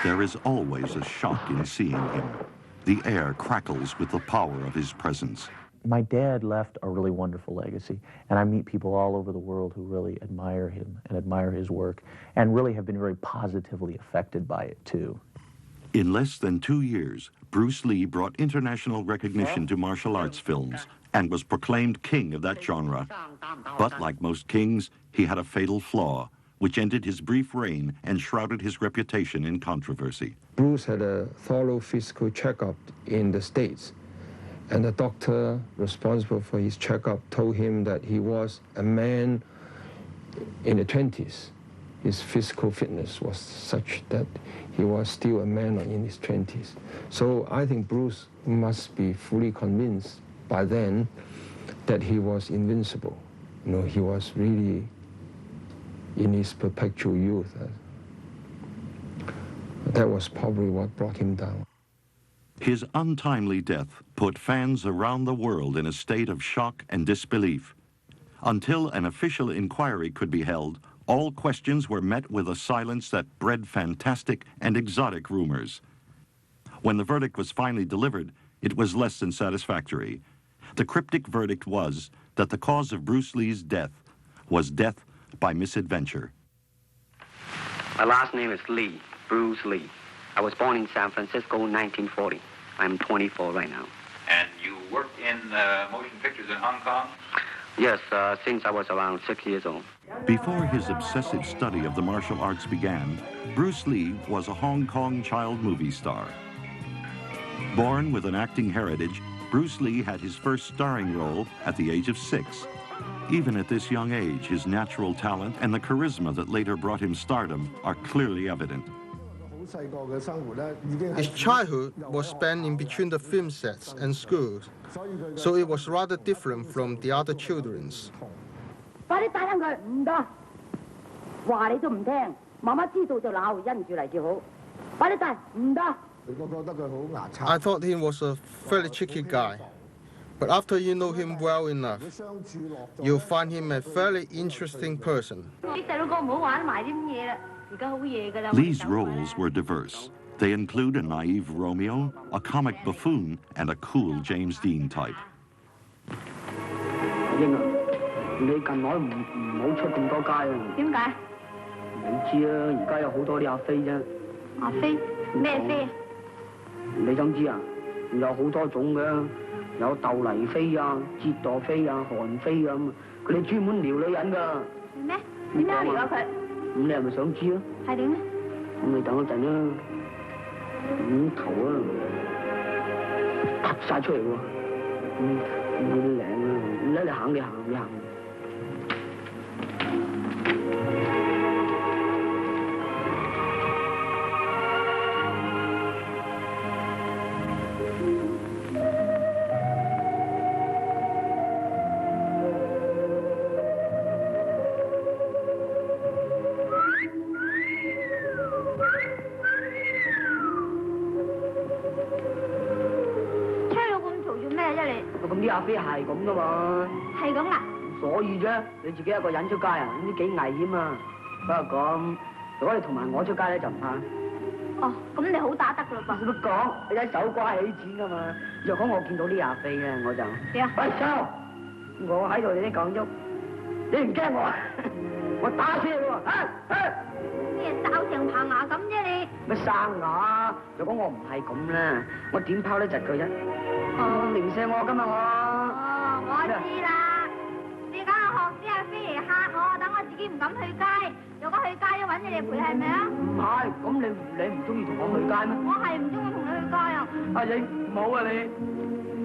There is always a shock in seeing him. The air crackles with the power of his presence. My dad left a really wonderful legacy, and I meet people all over the world who really admire him and admire his work, and really have been very positively affected by it, too. In less than 2 years, Bruce Lee brought international recognition to martial arts films and was proclaimed king of that genre. But like most kings, he had a fatal flaw, which ended his brief reign and shrouded his reputation in controversy. Bruce had a thorough physical checkup in the States, and the doctor responsible for his checkup told him that he was a man in the 20s. His physical fitness was such that he was still a man in his 20s. So I think Bruce must be fully convinced by then that he was invincible. You know, he was really in his perpetual youth. That was probably what brought him down. His untimely death put fans around the world in a state of shock and disbelief. Until an official inquiry could be held, all questions were met with a silence that bred fantastic and exotic rumors. When the verdict was finally delivered, it was less than satisfactory. The cryptic verdict was that the cause of Bruce Lee's death was death by misadventure. My last name is Lee, Bruce Lee. I was born in San Francisco in 1940. I'm 24 right now. And you worked in motion pictures in Hong Kong? Yes, since I was around 6 years old. Before his obsessive study of the martial arts began, Bruce Lee was a Hong Kong child movie star. Born with an acting heritage, Bruce Lee had his first starring role at the age of 6. Even at this young age, his natural talent and the charisma that later brought him stardom are clearly evident. His childhood was spent in between the film sets and schools, so it was rather different from the other children's. I thought he was a fairly tricky guy, but after you know him well enough, you'll find him a fairly interesting person. Lee's roles were diverse. They include a naive Romeo, a comic buffoon, and a cool James Dean type.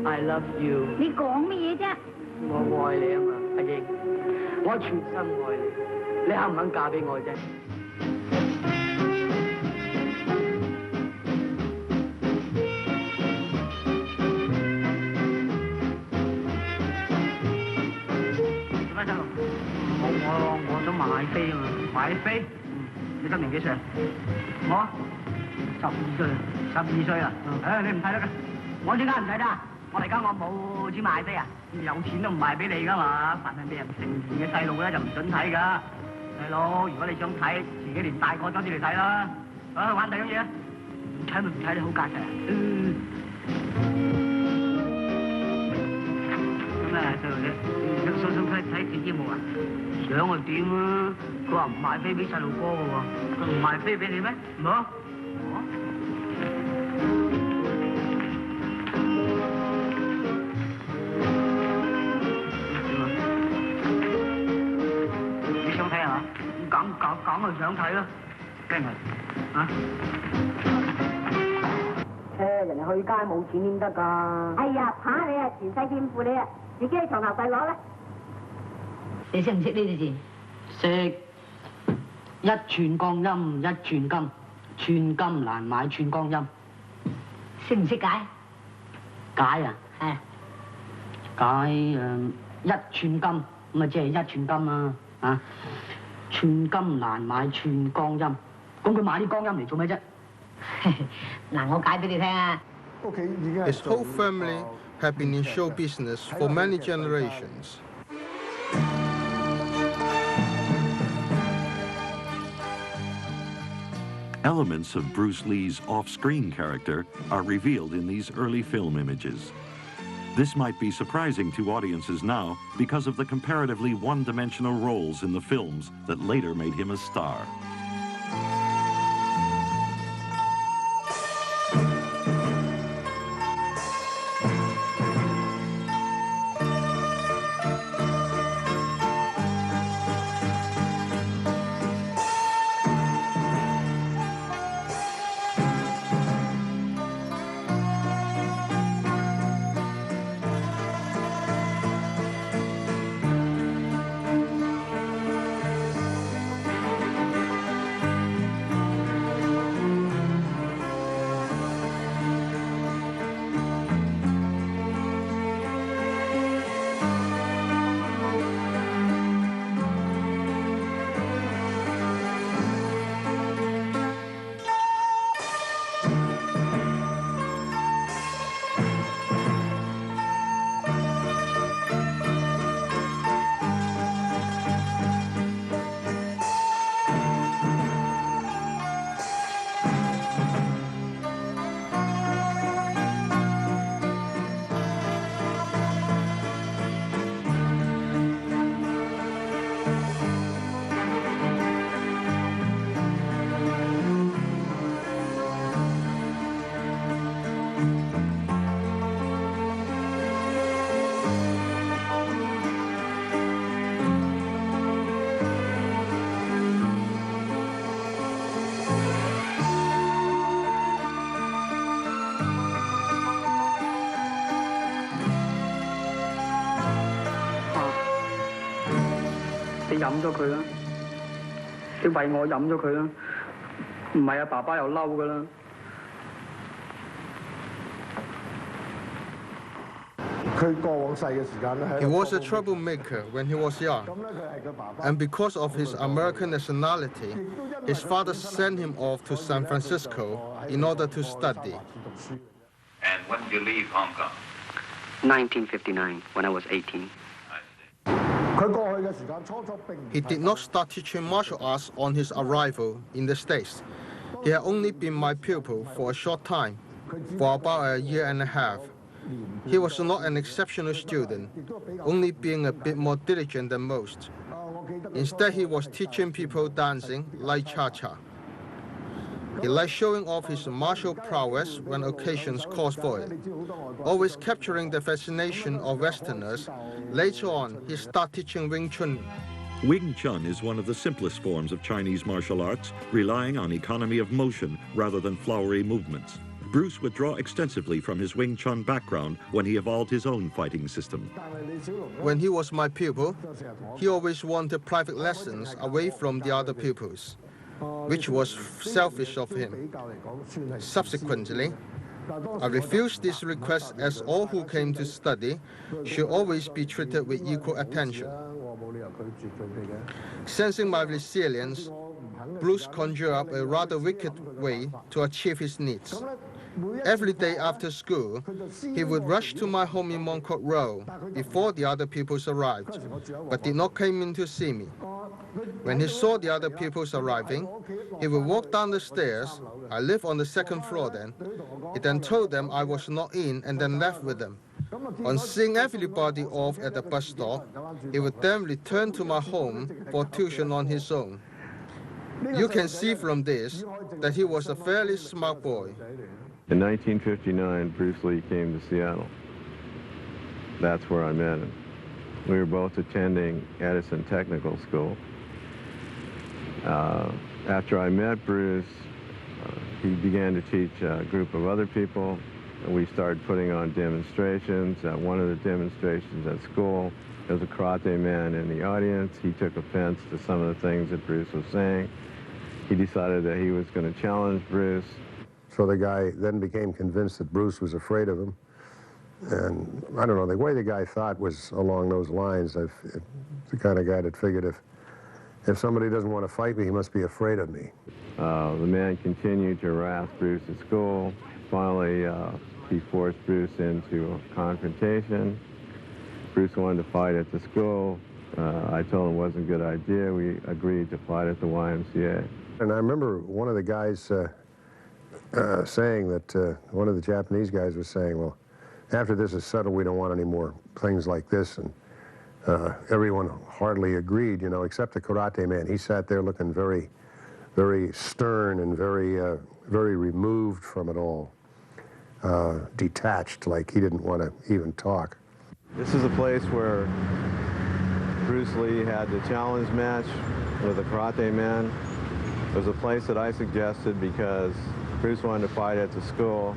I love you. 你講乜嘢啫？我愛你啊嘛，阿英，我全心愛你，你肯唔肯嫁俾我啫？做咩細路？我想買飛啊嘛，買飛？你今年幾歲啊？我12歲，12歲啊？你唔睇得㗎？我點解唔睇得？我嚟緊我冇錢買飛啊！有錢都唔賣俾你噶嘛，凡係未人成年嘅細路咧就唔准睇噶。細佬，如果你想睇，自己連大個咗先嚟睇啦。玩第二樣嘢。睇唔睇得好架勢啊？咁啊，細路仔，想睇電節目啊？想我點啊？佢話唔賣飛俾細路哥嘅喎，佢唔賣飛俾你咩？唔好。你想睇係嘛？梗係想睇啦，梗係啊！人哋去街冇錢點得㗎？哎呀，怕你啊，前世欠負你啊，自己喺床頭櫃攞啦。你識唔識呢啲字？識。一寸光陰一寸金，寸金難買寸光陰。識唔識解？解啊？係。解一寸金，咁啊即係一寸金啊！啊，寸金難買寸光陰。咁佢買啲光陰嚟做咩啫？嗱，我解俾你聽啊。His whole family have been in show business for many generations. Elements of Bruce Lee's off-screen character are revealed in these early film images. This might be surprising to audiences now because of the comparatively one-dimensional roles in the films that later made him a star.你飲咗佢啦，你為我飲咗佢啦，唔係啊，爸爸又嬲噶啦。He was a troublemaker when he was young, and because of his American nationality, his father sent him off to San Francisco in order to study. And when did you leave Hong Kong? 1959, when I was 18. He did not start teaching martial arts on his arrival in the States. He had only been my pupil for a short time, for about a year and a half. He was not an exceptional student, only being a bit more diligent than most. Instead, he was teaching people dancing like cha-cha. He liked showing off his martial prowess when occasions called for it. Always capturing the fascination of Westerners, later on, he started teaching Wing Chun. Wing Chun is one of the simplest forms of Chinese martial arts, relying on economy of motion rather than flowery movements. Bruce would draw extensively from his Wing Chun background when he evolved his own fighting system. When he was my pupil, he always wanted private lessons away from the other pupils, which was selfish of him. Subsequently, I refused this request as all who came to study should always be treated with equal attention. Sensing my resilience, Bruce conjured up a rather wicked way to achieve his needs. Every day after school, he would rush to my home in Moncourt Road before the other pupils arrived, but did not come in to see me. When he saw the other pupils arriving, he would walk down the stairs. I live on the second floor then. He then told them I was not in and then left with them. On seeing everybody off at the bus stop, he would then return to my home for tuition on his own. You can see from this that he was a fairly smart boy. In 1959, Bruce Lee came to Seattle. That's where I met him. We were both attending Edison Technical School. After I met Bruce, he began to teach a group of other people, and we started putting on demonstrations. At one of the demonstrations at school, there was a karate man in the audience. He took offense to some of the things that Bruce was saying. He decided that he was going to challenge Bruce. So the guy then became convinced that Bruce was afraid of him. And I don't know, the way the guy thought was along those lines. The kind of guy that figured if somebody doesn't want to fight me, he must be afraid of me. The man continued to harass Bruce at school. Finally, he forced Bruce into a confrontation. Bruce wanted to fight at the school. I told him it wasn't a good idea. We agreed to fight at the YMCA. And I remember one of the guys saying that, one of the Japanese guys was saying, well, after this is settled, we don't want any more things like this. And everyone hardly agreed, you know, except the karate man. He sat there looking very, very stern and very, very removed from it all, detached, like he didn't want to even talk. This is a place where Bruce Lee had the challenge match with a karate man. It was a place that I suggested because Bruce wanted to fight at the school,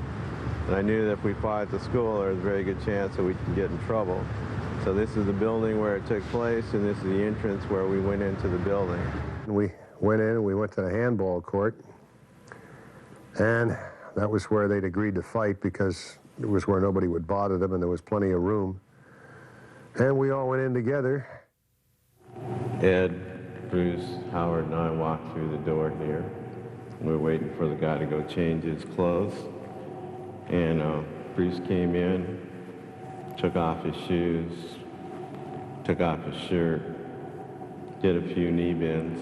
and I knew that if we fought at the school, there was a very good chance that we could get in trouble. So this is the building where it took place, and this is the entrance where we went into the building. We went in and we went to the handball court, and that was where they'd agreed to fight because it was where nobody would bother them and there was plenty of room. And we all went in together. Ed, Bruce, Howard, and I walked through the door here. We were waiting for the guy to go change his clothes. And Bruce came in, took off his shoes, took off his shirt, did a few knee bends,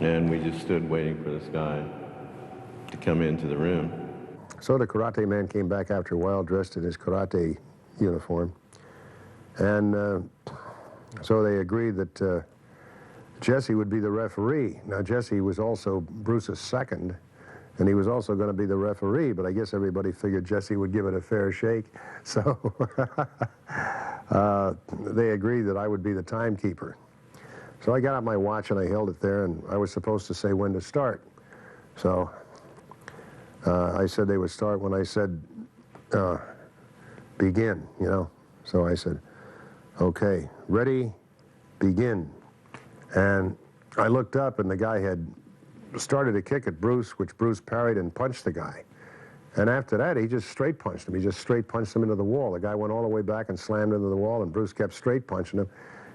and we just stood waiting for this guy to come into the room. So the karate man came back after a while dressed in his karate uniform. And so they agreed that Jesse would be the referee. Now, Jesse was also Bruce's second, and he was also going to be the referee, but I guess everybody figured Jesse would give it a fair shake. So they agreed that I would be the timekeeper. So I got out my watch and I held it there, and I was supposed to say when to start. So I said they would start when I said begin, you know. So I said, okay, ready, begin. And I looked up and the guy had started to kick at Bruce, which Bruce parried and punched the guy. And after that, he just straight punched him. He just straight punched him into the wall. The guy went all the way back and slammed into the wall, and Bruce kept straight punching him.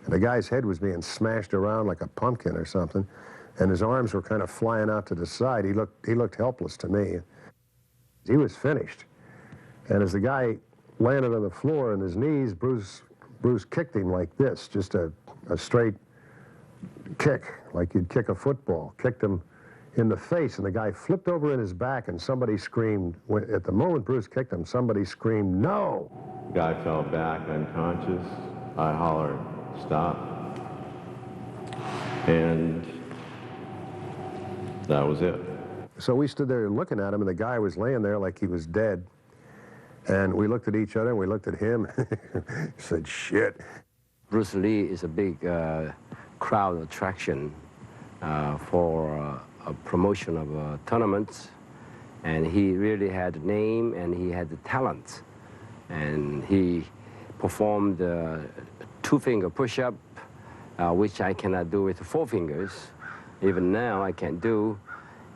And the guy's head was being smashed around like a pumpkin or something, and his arms were kind of flying out to the side. He looked helpless to me. He was finished. And as the guy landed on the floor on his knees, Bruce kicked him like this, just a straight kick, like you'd kick a football. Kicked him in the face, and the guy flipped over in his back, and somebody screamed. At the moment Bruce kicked him, somebody screamed, "No!" The guy fell back unconscious. I hollered, "Stop." And that was it. So we stood there looking at him, and the guy was laying there like he was dead. And we looked at each other, and we looked at him, said, "Shit." Bruce Lee is a big crowd attraction for a promotion of tournaments, and he really had a name and he had the talent, and he performed two-finger push-up, which I cannot do with 4 fingers. Even now I can't do.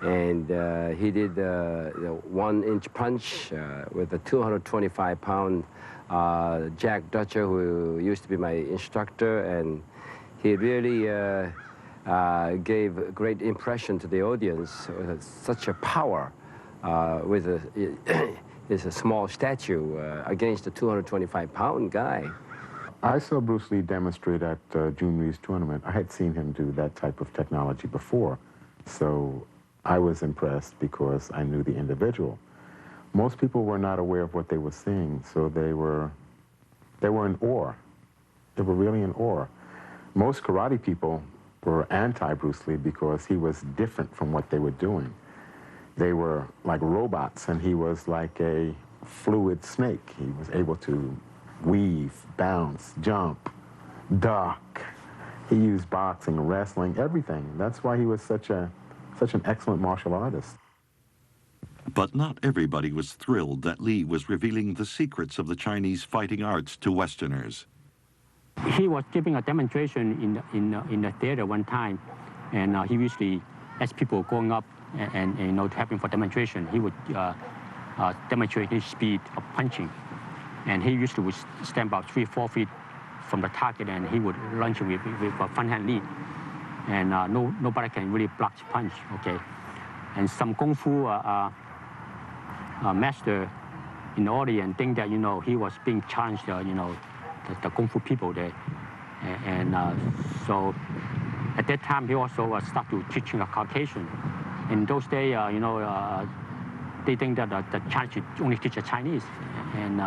And he did the 1-inch punch with a 225-pound Jack Dutcher, who used to be my instructor, and he really gave a great impression to the audience. Such a power with a small statue against a 225-pound guy. I saw Bruce Lee demonstrate at June Ree's tournament. I had seen him do that type of technology before, so I was impressed because I knew the individual. Most people were not aware of what they were seeing, so they were in awe. They were really in awe. Most karate people were anti-Bruce Lee because he was different from what they were doing. They were like robots, and he was like a fluid snake. He was able to weave, bounce, jump, duck. He used boxing, wrestling, everything. That's why he was such an excellent martial artist. But not everybody was thrilled that Lee was revealing the secrets of the Chinese fighting arts to Westerners. He was giving a demonstration in the theater one time, and he usually, as people going up and to have him for demonstration, he would demonstrate his speed of punching. And he usually would stand about 3 or 4 feet from the target, and he would launch with a front hand lead. And nobody can really block his punch, okay? And some Kung Fu master in the audience think that, he was being challenged, the Kung Fu people there. And so at that time, he also started teaching a Caucasian. In those days, they think that the Chinese only teach the Chinese. And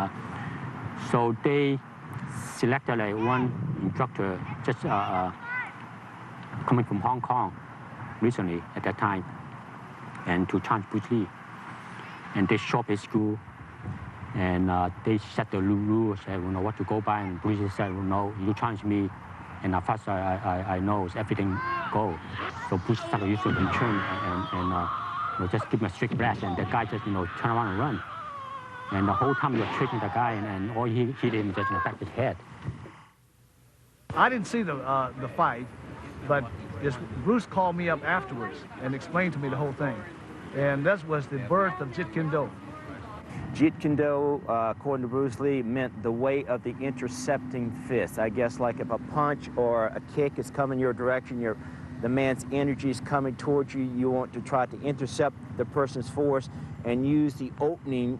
so they selected one instructor just coming from Hong Kong recently at that time, and to challenge Bruce Lee. And they showed his school, and they set the rules, what to go by, and Bruce Lee said, well, no, you challenge me, and as far as I know, everything go. So Bruce started using Chun and just give him a strict blast, and the guy just, turn around and run. And the whole time you're tricking the guy, and all he hit him just in the back of his head. I didn't see the fight, but Bruce called me up afterwards and explained to me the whole thing. And that was the birth of Jeet Kune Do. Jeet Kune Do, according to Bruce Lee, meant the way of the intercepting fist. I guess like if a punch or a kick is coming your direction, the man's energy is coming towards you, you want to try to intercept the person's force and use the opening,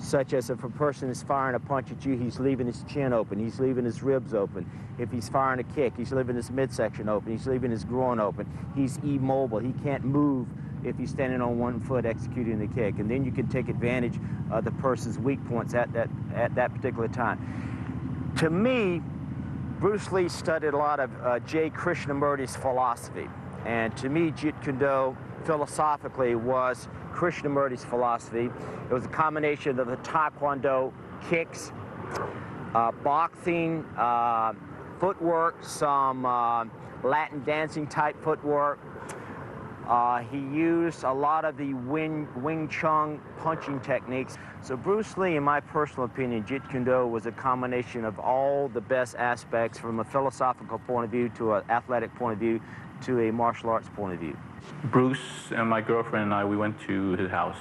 such as if a person is firing a punch at you, he's leaving his chin open, he's leaving his ribs open. If he's firing a kick, he's leaving his midsection open, he's leaving his groin open. He's immobile, he can't move if he's standing on one foot executing the kick. And then you can take advantage of the person's weak points at that particular time. To me, Bruce Lee studied a lot of J. Krishnamurti's philosophy. And to me, Jeet Kune Do, philosophically, was Krishnamurti's philosophy. It was a combination of the Taekwondo kicks, boxing, footwork, some Latin dancing type footwork. He used a lot of the Wing Chun punching techniques. So Bruce Lee, in my personal opinion, Jeet Kune Do was a combination of all the best aspects from a philosophical point of view to an athletic point of view to a martial arts point of view. Bruce and my girlfriend and I, we went to his house.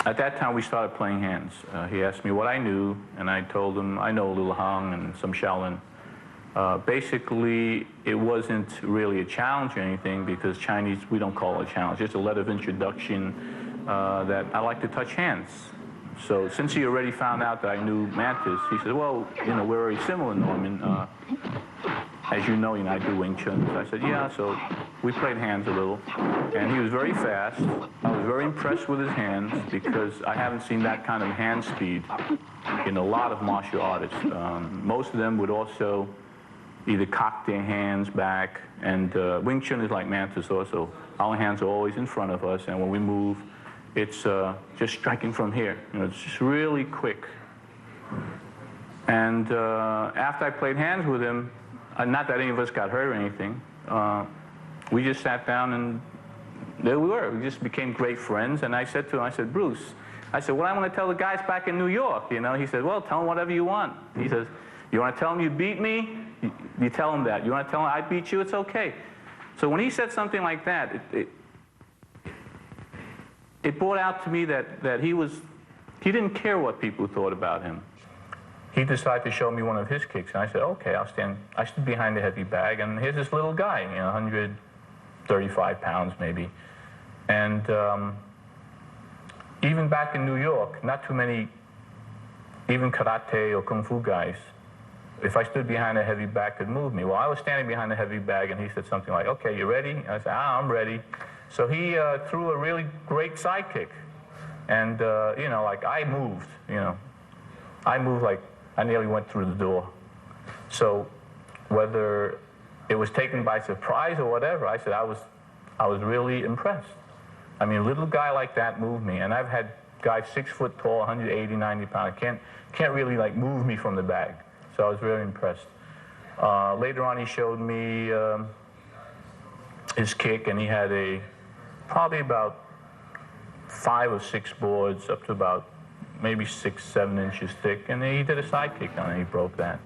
At that time, we started playing hands. He asked me what I knew, and I told him I know Liu Hang and some Shaolin. Basically, it wasn't really a challenge or anything, because Chinese, we don't call it a challenge, just a letter of introduction that I like to touch hands. So since he already found out that I knew Mantis, he said, well, we're very similar, Norman. As you know, I do Wing Chun. So I said, yeah, so we played hands a little. And he was very fast. I was very impressed with his hands, because I haven't seen that kind of hand speed in a lot of martial artists. Most of them would also either cock their hands back, and Wing Chun is like Mantis also. Our hands are always in front of us, and when we move, it's just striking from here. It's just really quick. And after I played hands with him, not that any of us got hurt or anything, we just sat down and there we were. We just became great friends. And I said to him, I said, Bruce, what I want to tell the guys back in New York, He said, well, tell them whatever you want. He says, you want to tell them you beat me? You tell them that. You want to tell them I beat you? It's okay. So when he said something like that, it brought out to me that he didn't care what people thought about him. He decided to show me one of his kicks, and I said, okay, I stood behind the heavy bag, and here's this little guy, 135 pounds maybe. And even back in New York, not too many, even karate or kung fu guys, if I stood behind a heavy bag, could move me. Well, I was standing behind a heavy bag, and he said something like, "Okay, you ready?" I said, "I'm ready." So he threw a really great side kick. And, you know, like I moved, you know. I moved like I nearly went through the door. So whether it was taken by surprise or whatever, I said I was really impressed. I mean, a little guy like that moved me. And I've had guys 6 foot tall, 180, 90 pounds, can't really like move me from the bag. So I was very impressed. Later on, he showed me his kick, and he had probably about 5 or 6 boards, up to about maybe 6, 7 inches thick, and he did a side kick on it, and he broke that.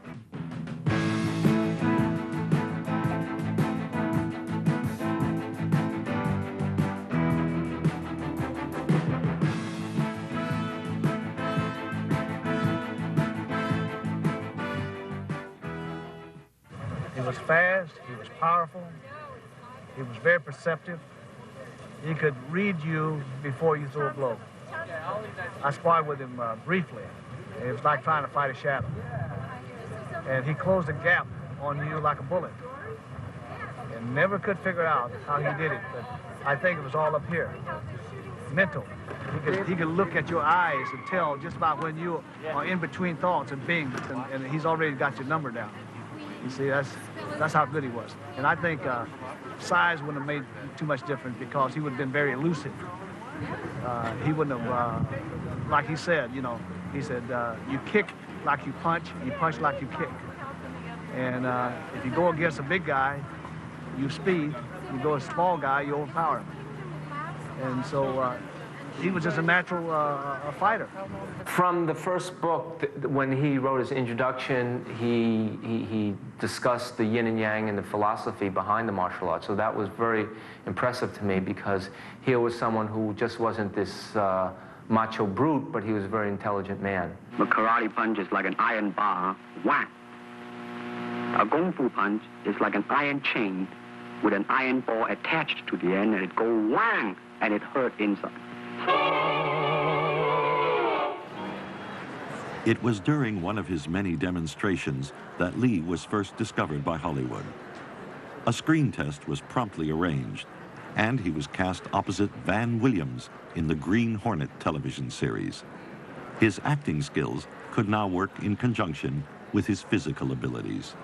He was fast, he was powerful, he was very perceptive. He could read you before you threw a blow. I sparred with him briefly. It was like trying to fight a shadow. And he closed the gap on you like a bullet. And never could figure out how he did it, but I think it was all up here. Mental. He could look at your eyes and tell just about when you are in between thoughts and bing, and he's already got your number down. You see, that's how good he was. And I think size wouldn't have made too much difference because he would have been very elusive. He wouldn't have, like he said, you know, he said, you kick like you punch like you kick. And if you go against a big guy, you speed. You go a small guy, you overpower him. And so he was just a natural fighter. From the first book, when he wrote his introduction, he discussed the yin and yang and the philosophy behind the martial arts. So that was very impressive to me because here was someone who just wasn't this macho brute, but he was a very intelligent man. A karate punch is like an iron bar, whack. A kung fu punch is like an iron chain with an iron ball attached to the end, and it go whang, and it hurt inside. It was during one of his many demonstrations that Lee was first discovered by Hollywood. A screen test was promptly arranged, and he was cast opposite Van Williams in the Green Hornet television series. His acting skills could now work in conjunction with his physical abilities.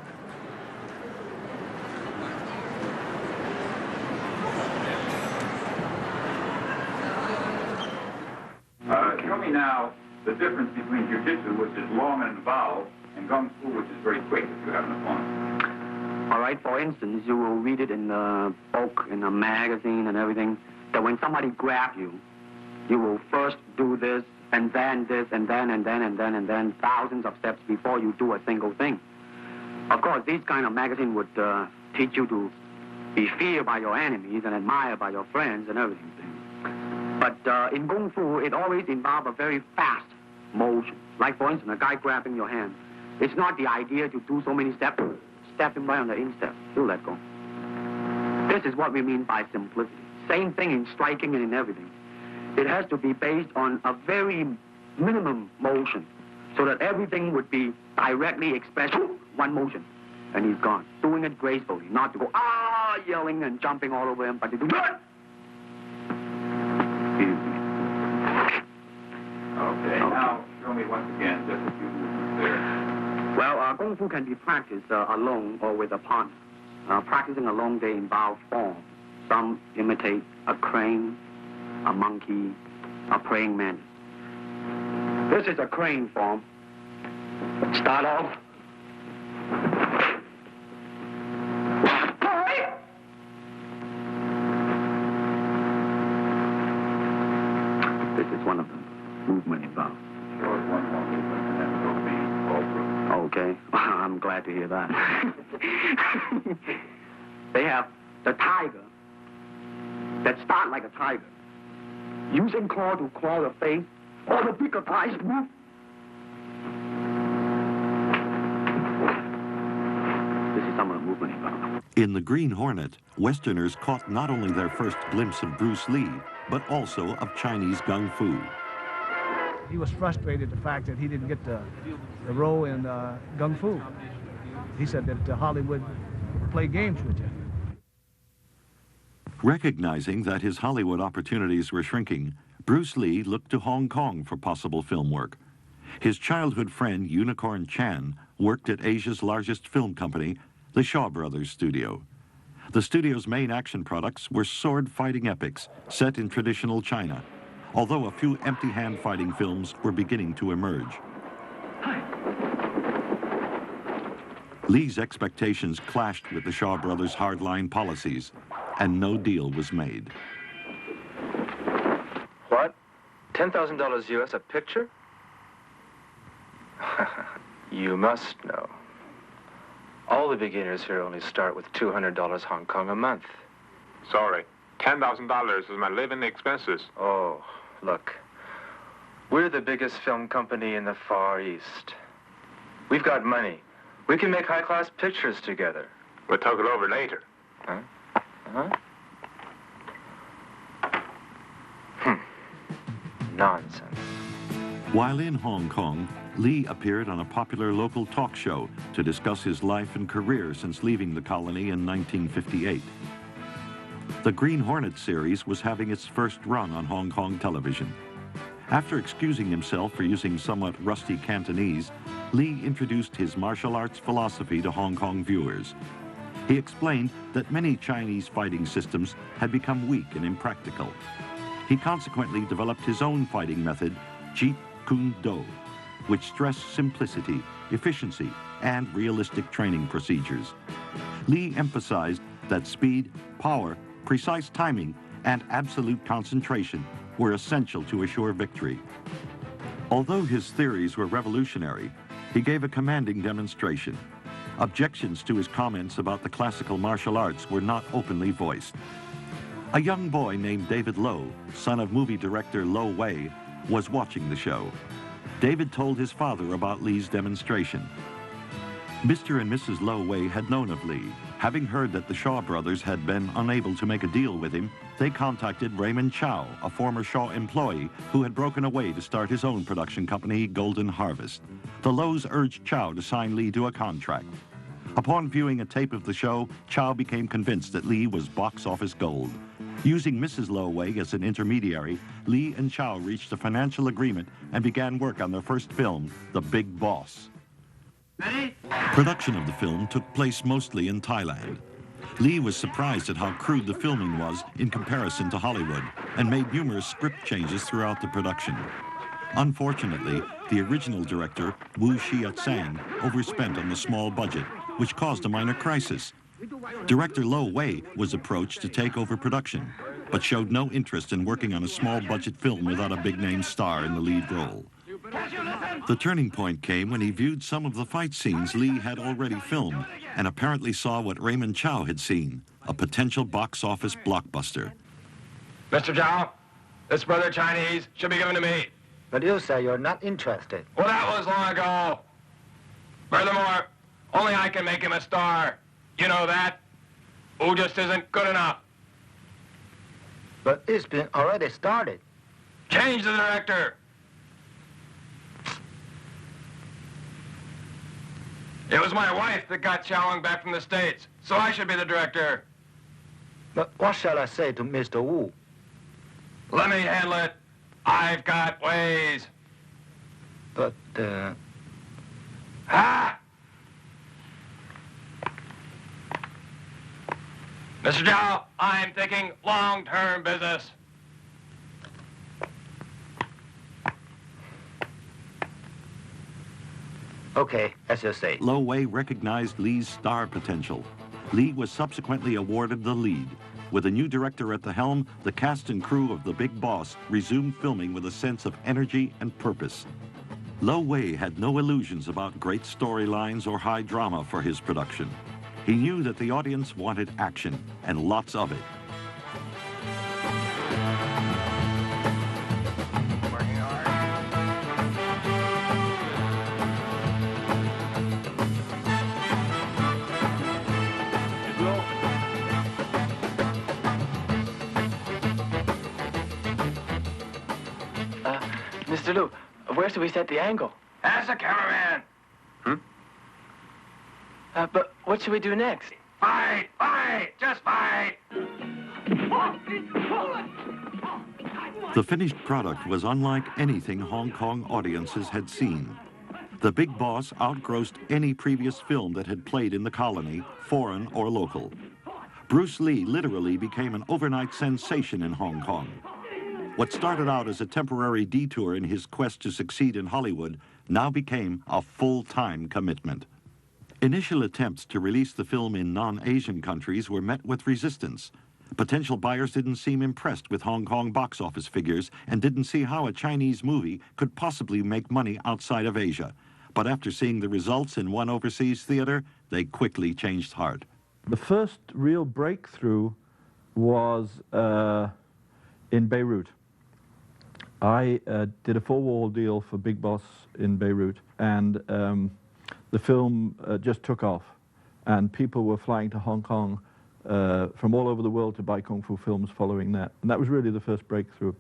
Show me now the difference between jiu-jitsu, which is long and involved, and kung fu, which is very quick if you have enough fun. All right, for instance, you will read it in a book, in a magazine and everything, that when somebody grabs you, you will first do this, and then this, and then, and then, and then, and then, thousands of steps before you do a single thing. Of course, these kind of magazine would teach you to be feared by your enemies and admired by your friends and everything. But in Kung Fu, it always involves a very fast motion. Like, for instance, a guy grabbing your hand. It's not the idea to do so many steps. Step him right on the instep. You let go. This is what we mean by simplicity. Same thing in striking and in everything. It has to be based on a very minimum motion so that everything would be directly expressed. One motion, and he's gone. Doing it gracefully, not to go, yelling and jumping all over him, but to do it. Okay, now show me once again just a few movements there. Well, Kung Fu can be practiced alone or with a partner. Practicing alone, they involve form. Some imitate a crane, a monkey, a praying mantis. This is a crane form. Start off. This is one of the movement involved. Okay, I'm glad to hear that. They have the tiger that start like a tiger, using claw to claw the face, or the bigger eyes move. This is some of the movement involved. In The Green Hornet, Westerners caught not only their first glimpse of Bruce Lee, but also of Chinese gung fu. He was frustrated the fact that he didn't get the role in gung fu. He said that Hollywood played games with you. Recognizing that his Hollywood opportunities were shrinking, Bruce Lee looked to Hong Kong for possible film work. His childhood friend, Unicorn Chan, worked at Asia's largest film company, the Shaw Brothers Studio. The studio's main action products were sword-fighting epics set in traditional China, although a few empty-hand fighting films were beginning to emerge. Lee's expectations clashed with the Shaw Brothers' hardline policies, and no deal was made. What? $10,000 US a picture? You must know. All the beginners here only start with $200 Hong Kong a month. Sorry, $10,000 is my living expenses. Oh, look. We're the biggest film company in the Far East. We've got money. We can make high-class pictures together. We'll talk it over later. Huh? Nonsense. While in Hong Kong, Lee appeared on a popular local talk show to discuss his life and career since leaving the colony in 1958. The Green Hornet series was having its first run on Hong Kong television. After excusing himself for using somewhat rusty Cantonese, Lee introduced his martial arts philosophy to Hong Kong viewers. He explained that many Chinese fighting systems had become weak and impractical. He consequently developed his own fighting method, Jeet Kune Do, which stressed simplicity, efficiency, and realistic training procedures. Lee emphasized that speed, power, precise timing, and absolute concentration were essential to assure victory. Although his theories were revolutionary, he gave a commanding demonstration. Objections to his comments about the classical martial arts were not openly voiced. A young boy named David Lowe, son of movie director Lo Wei, was watching the show. David told his father about Lee's demonstration. Mr. and Mrs. Lo Wei had known of Lee. Having heard that the Shaw Brothers had been unable to make a deal with him, they contacted Raymond Chow, a former Shaw employee who had broken away to start his own production company, Golden Harvest. The Lows urged Chow to sign Lee to a contract. Upon viewing a tape of the show, Chow became convinced that Lee was box office gold. Using Mrs. Lo Wei as an intermediary, Lee and Chow reached a financial agreement and began work on their first film, The Big Boss. Production of the film took place mostly in Thailand. Lee was surprised at how crude the filming was in comparison to Hollywood and made numerous script changes throughout the production. Unfortunately, the original director, Wu Shia-tsang, overspent on the small budget, which caused a minor crisis. Director Lo Wei was approached to take over production, but showed no interest in working on a small-budget film without a big-name star in the lead role. The turning point came when he viewed some of the fight scenes Lee had already filmed and apparently saw what Raymond Chow had seen, a potential box office blockbuster. Mr. Chow, this brother Chinese should be given to me. But you say you're not interested. Well, that was long ago. Furthermore, only I can make him a star. You know that. Who just isn't good enough. But it's been already started. Change the director. It was my wife that got Chowing back from the States, so I should be the director. But what shall I say to Mr. Wu? Let me handle it. I've got ways. But, Ah! Mr. Chow, I'm thinking long-term business. Okay, as you say. Lo Wei recognized Lee's star potential. Lee was subsequently awarded the lead. With a new director at the helm, the cast and crew of The Big Boss resumed filming with a sense of energy and purpose. Lo Wei had no illusions about great storylines or high drama for his production. He knew that the audience wanted action, and lots of it. Mr. Liu, where should we set the angle? Ask the cameraman. But what should we do next? Fight! Fight! Just fight! The finished product was unlike anything Hong Kong audiences had seen. The Big Boss outgrossed any previous film that had played in the colony, foreign or local. Bruce Lee literally became an overnight sensation in Hong Kong. What started out as a temporary detour in his quest to succeed in Hollywood now became a full-time commitment. Initial attempts to release the film in non-Asian countries were met with resistance. Potential buyers didn't seem impressed with Hong Kong box office figures and didn't see how a Chinese movie could possibly make money outside of Asia. But after seeing the results in one overseas theater, they quickly changed heart. The first real breakthrough was in Beirut. I did a four-wall deal for Big Boss in Beirut, and the film just took off, and people were flying to Hong Kong from all over the world to buy Kung Fu films following that. And that was really the first breakthrough.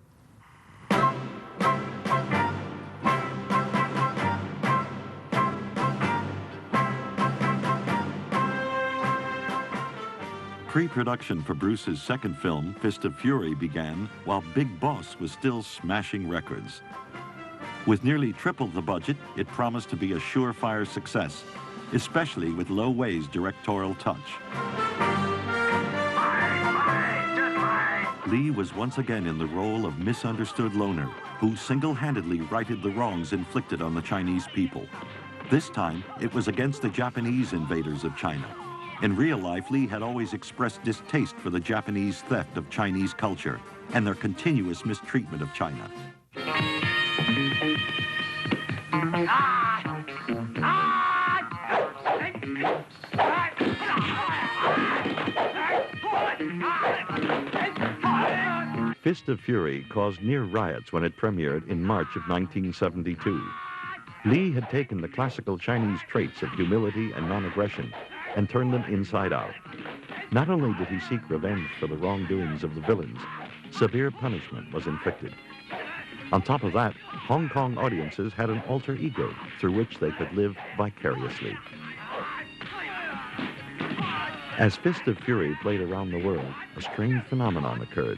Pre-production for Bruce's second film, Fist of Fury, began while Big Boss was still smashing records. With nearly triple the budget, it promised to be a surefire success, especially with Lo Wei's directorial touch. Lee was once again in the role of misunderstood loner, who single-handedly righted the wrongs inflicted on the Chinese people. This time, it was against the Japanese invaders of China. In real life, Lee had always expressed distaste for the Japanese theft of Chinese culture and their continuous mistreatment of China. Fist of Fury caused near riots when it premiered in March of 1972. Lee had taken the classical Chinese traits of humility and non-aggression and turned them inside out. Not only did he seek revenge for the wrongdoings of the villains, severe punishment was inflicted. On top of that, Hong Kong audiences had an alter ego through which they could live vicariously. As Fist of Fury played around the world, a strange phenomenon occurred.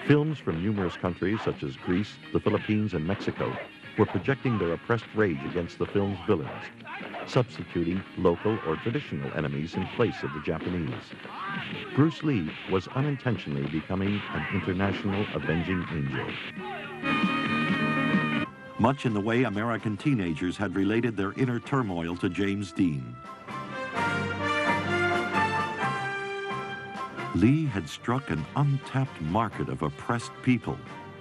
Films from numerous countries such as Greece, the Philippines, and Mexico were projecting their oppressed rage against the film's villains, substituting local or traditional enemies in place of the Japanese. Bruce Lee was unintentionally becoming an international avenging angel. Much in the way American teenagers had related their inner turmoil to James Dean. Lee had struck an untapped market of oppressed people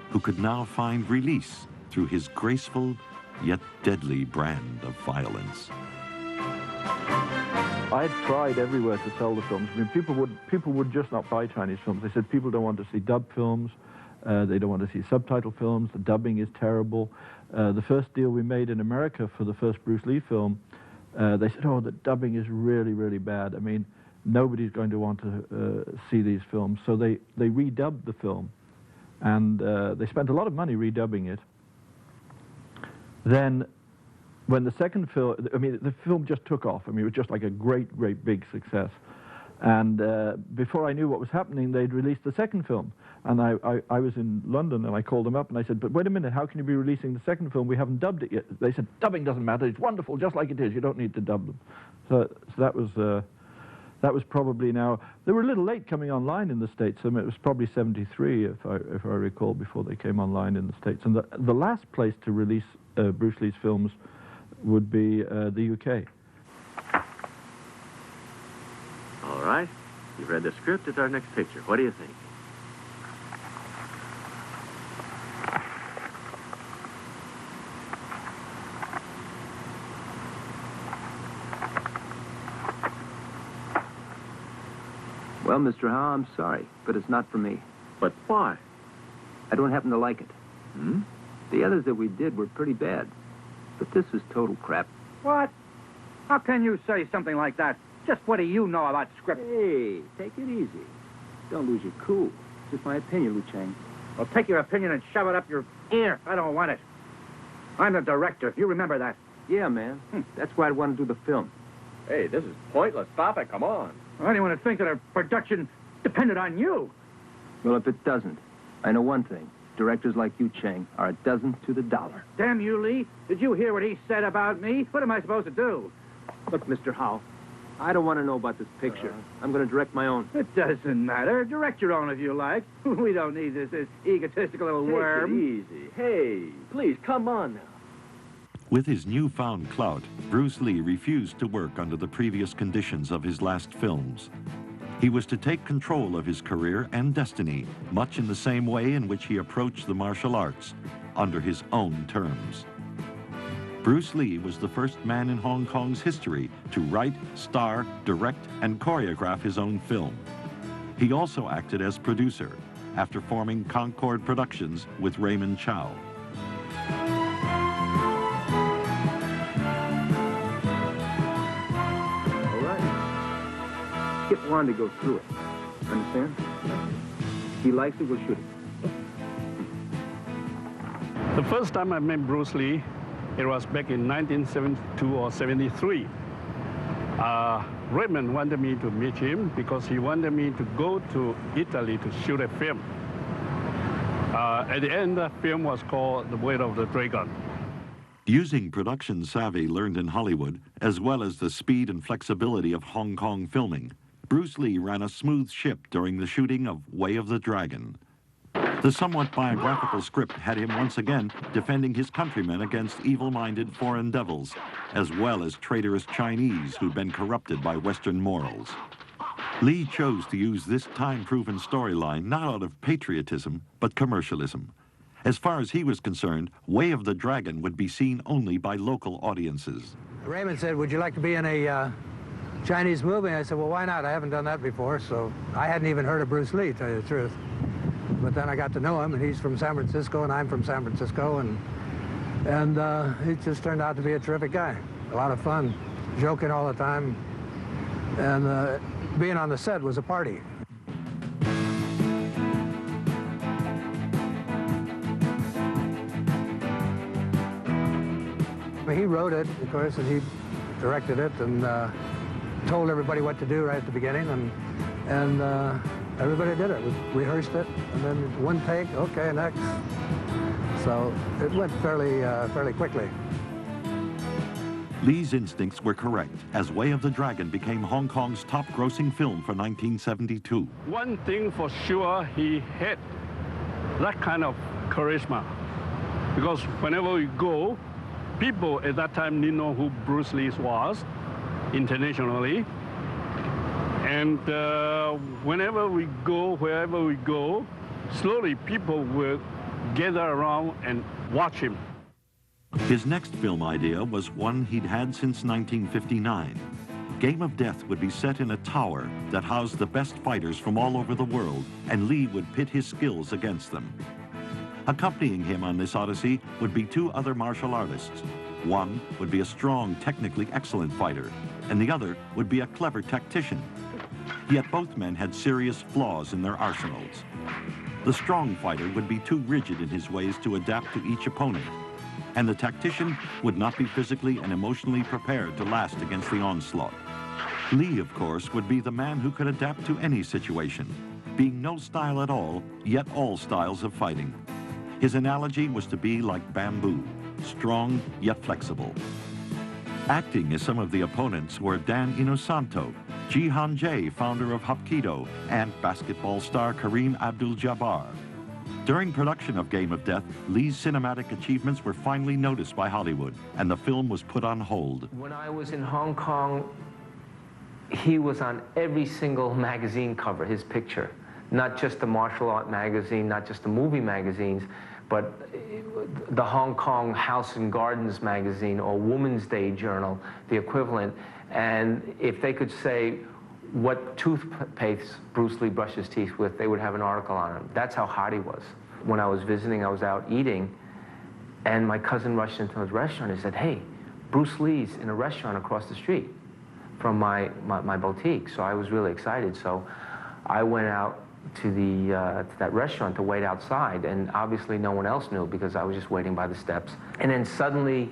who could now find release through his graceful yet deadly brand of violence. I had tried everywhere to sell the films. I mean, people would just not buy Chinese films. They said people don't want to see dubbed films. They don't want to see subtitle films. The dubbing is terrible. The first deal we made in America for the first Bruce Lee film, they said, oh, the dubbing is really, really bad. I mean, nobody's going to want to see these films. So they redubbed the film, and they spent a lot of money redubbing it. Then, when the second film, I mean, the film just took off. I mean, it was just like a great, great big success. And before I knew what was happening, they'd released the second film. And I was in London, and I called them up, and I said, but wait a minute, how can you be releasing the second film? We haven't dubbed it yet. They said, dubbing doesn't matter. It's wonderful, just like it is. You don't need to dub them. So that was probably now, they were a little late coming online in the States. I mean, it was probably 73, if I recall, before they came online in the States. And the last place to release Bruce Lee's films would be the UK. All right, you've read the script. It's our next picture. What do you think? Well, Mr. Howe, I'm sorry, but it's not for me. But why? I don't happen to like it. Hmm? The others that we did were pretty bad, but this was total crap. What? How can you say something like that? Just what do you know about script? Hey, take it easy. Don't lose your cool. It's just my opinion, Lu Chang. Well, take your opinion and shove it up your ear. I don't want it. I'm the director. You remember that? Yeah, man. That's why I want to do the film. Hey, this is pointless. Stop it. Come on. Anyone would think that our production depended on you. Well, if it doesn't, I know one thing. Directors like you, Chang, are a dozen to the dollar. Damn you, Lee. Did you hear what he said about me? What am I supposed to do? Look, Mr. Howe, I don't want to know about this picture. I'm going to direct my own. It doesn't matter. Direct your own if you like. We don't need this egotistical little worm. Take it easy. Hey, please, come on now. With his newfound clout, Bruce Lee refused to work under the previous conditions of his last films. He was to take control of his career and destiny, much in the same way in which he approached the martial arts, under his own terms. Bruce Lee was the first man in Hong Kong's history to write, star, direct, and choreograph his own film. He also acted as producer, after forming Concord Productions with Raymond Chow. Get Juan to go through it. Understand? He likes it, we'll shoot it. The first time I met Bruce Lee, it was back in 1972 or 73. Raymond wanted me to meet him because he wanted me to go to Italy to shoot a film. At the end, the film was called The Weight of the Dragon. Using production savvy learned in Hollywood, as well as the speed and flexibility of Hong Kong filming, Bruce Lee ran a smooth ship during the shooting of Way of the Dragon. The somewhat biographical script had him once again defending his countrymen against evil-minded foreign devils, as well as traitorous Chinese who'd been corrupted by Western morals. Lee chose to use this time-proven storyline not out of patriotism, but commercialism. As far as he was concerned, Way of the Dragon would be seen only by local audiences. Raymond said, would you like to be in a Chinese movie? And I said, well, why not? I haven't done that before, so I hadn't even heard of Bruce Lee, to tell you the truth. But then I got to know him, and he's from San Francisco, and I'm from San Francisco, and he just turned out to be a terrific guy. A lot of fun, joking all the time, and being on the set was a party. He wrote it, of course, and he directed it, and told everybody what to do right at the beginning, and everybody did it. We rehearsed it, and then one take, okay, next. So it went fairly quickly. Lee's instincts were correct, as Way of the Dragon became Hong Kong's top-grossing film for 1972. One thing for sure, he had that kind of charisma. Because whenever we go, people at that time didn't know who Bruce Lee was internationally. And whenever we go, wherever we go, slowly people will gather around and watch him. His next film idea was one he'd had since 1959. Game of Death would be set in a tower that housed the best fighters from all over the world, and Lee would pit his skills against them. Accompanying him on this odyssey would be two other martial artists. One would be a strong, technically excellent fighter, and the other would be a clever tactician. Yet both men had serious flaws in their arsenals. The strong fighter would be too rigid in his ways to adapt to each opponent, and the tactician would not be physically and emotionally prepared to last against the onslaught. Lee, of course, would be the man who could adapt to any situation, being no style at all, yet all styles of fighting. His analogy was to be like bamboo, strong yet flexible. Acting as some of the opponents were Dan Inosanto, Jihan Jae, founder of Hapkido, and basketball star Kareem Abdul-Jabbar. During production of Game of Death, Lee's cinematic achievements were finally noticed by Hollywood, and the film was put on hold. When I was in Hong Kong, he was on every single magazine cover, his picture. Not just the martial art magazine, not just the movie magazines, but the Hong Kong House and Gardens magazine or Woman's Day Journal, the equivalent. And if they could say what toothpaste Bruce Lee brushed his teeth with, they would have an article on him. That's how hot he was. When I was visiting, I was out eating, and my cousin rushed into his restaurant and said, hey, Bruce Lee's in a restaurant across the street from my boutique. So I was really excited. So I went out to that restaurant to wait outside, and obviously no one else knew because I was just waiting by the steps. And then suddenly,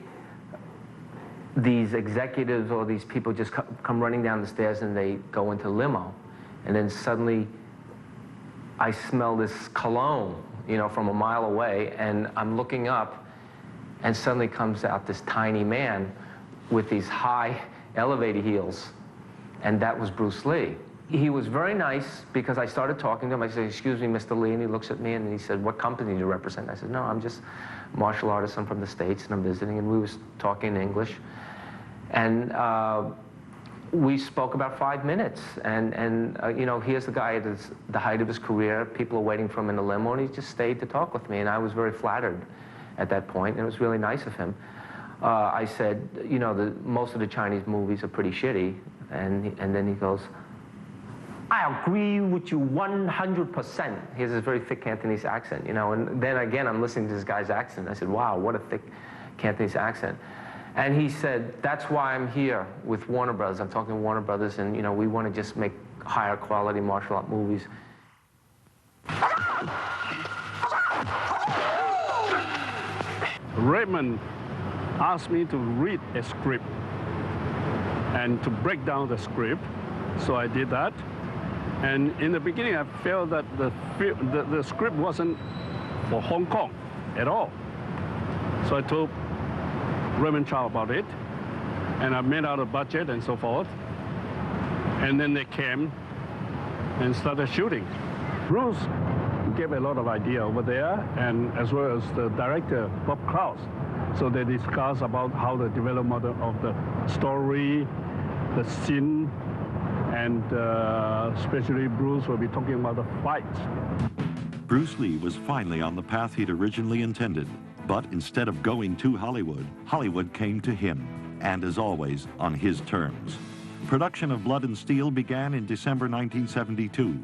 these executives or these people just come running down the stairs and they go into limo, and then suddenly I smell this cologne, you know, from a mile away, and I'm looking up, and suddenly comes out this tiny man with these high elevator heels, and that was Bruce Lee. He was very nice because I started talking to him. I said, "Excuse me, Mr. Lee," and he looks at me and he said, "What company do you represent?" I said, "No, I'm just a martial artist. I'm from the States and I'm visiting," and we was talking in English. And we spoke about 5 minutes, and you know, here's the guy at the height of his career. People are waiting for him in the limo, and he just stayed to talk with me, and I was very flattered at that point, and it was really nice of him. I said, you know, most of the Chinese movies are pretty shitty, and then he goes, "I agree with you 100%. He has this very thick Cantonese accent, you know, and then again, I'm listening to this guy's accent. I said, "Wow, what a thick Cantonese accent." And he said, "That's why I'm here with Warner Brothers. I'm talking to Warner Brothers, and, you know, we want to just make higher quality martial art movies." Raymond asked me to read a script and to break down the script, so I did that. And in the beginning, I felt that the script wasn't for Hong Kong at all. So I told Raymond Chow about it, and I made out a budget and so forth. And then they came and started shooting. Bruce gave a lot of idea over there, and as well as the director, Bob Krause. So they discussed about how the development of the story, the scene, and especially Bruce will be talking about the fights. Bruce Lee was finally on the path he'd originally intended. But instead of going to Hollywood, Hollywood came to him, and as always, on his terms. Production of Blood and Steel began in December 1972.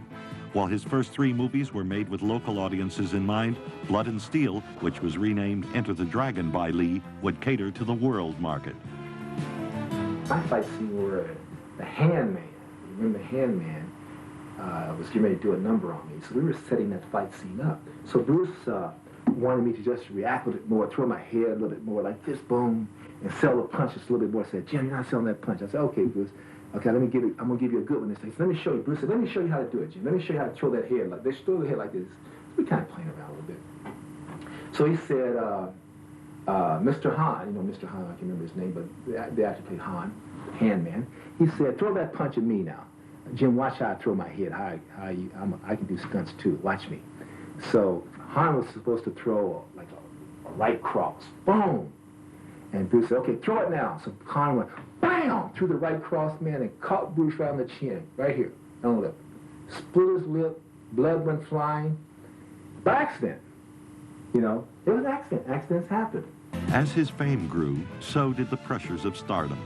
While his first 3 movies were made with local audiences in mind, Blood and Steel, which was renamed Enter the Dragon by Lee, would cater to the world market. My fight scene where the Handman, you remember the Handman, was getting ready to do a number on me. So we were setting that fight scene up. So Bruce wanted me to just react a little bit more, throw my head a little bit more like this, boom, and sell the punches a little bit more. Said, "Jim, you're not selling that punch." I said, "Okay, Bruce. Okay, I'm gonna give you a good one." He said, "Let me show you." Bruce said, "Let me show you how to do it, Jim. Let me show you how to throw that head. Like they throw the head like this." We kind of playing around a little bit. So he said, Mr. Han, you know Mr. Han, I can't remember his name, but they actually played Han, Handman. He said, "Throw that punch at me now. Jim, watch how I throw my head. I can do stunts too. Watch me." So Han was supposed to throw like a right cross. Boom! And Bruce said, "Okay, throw it now." So Han went, bam! Threw the right cross, man, and caught Bruce right on the chin, right here, on the lip. Split his lip, blood went flying. By accident. You know, it was an accident. Accidents happen. As his fame grew, so did the pressures of stardom.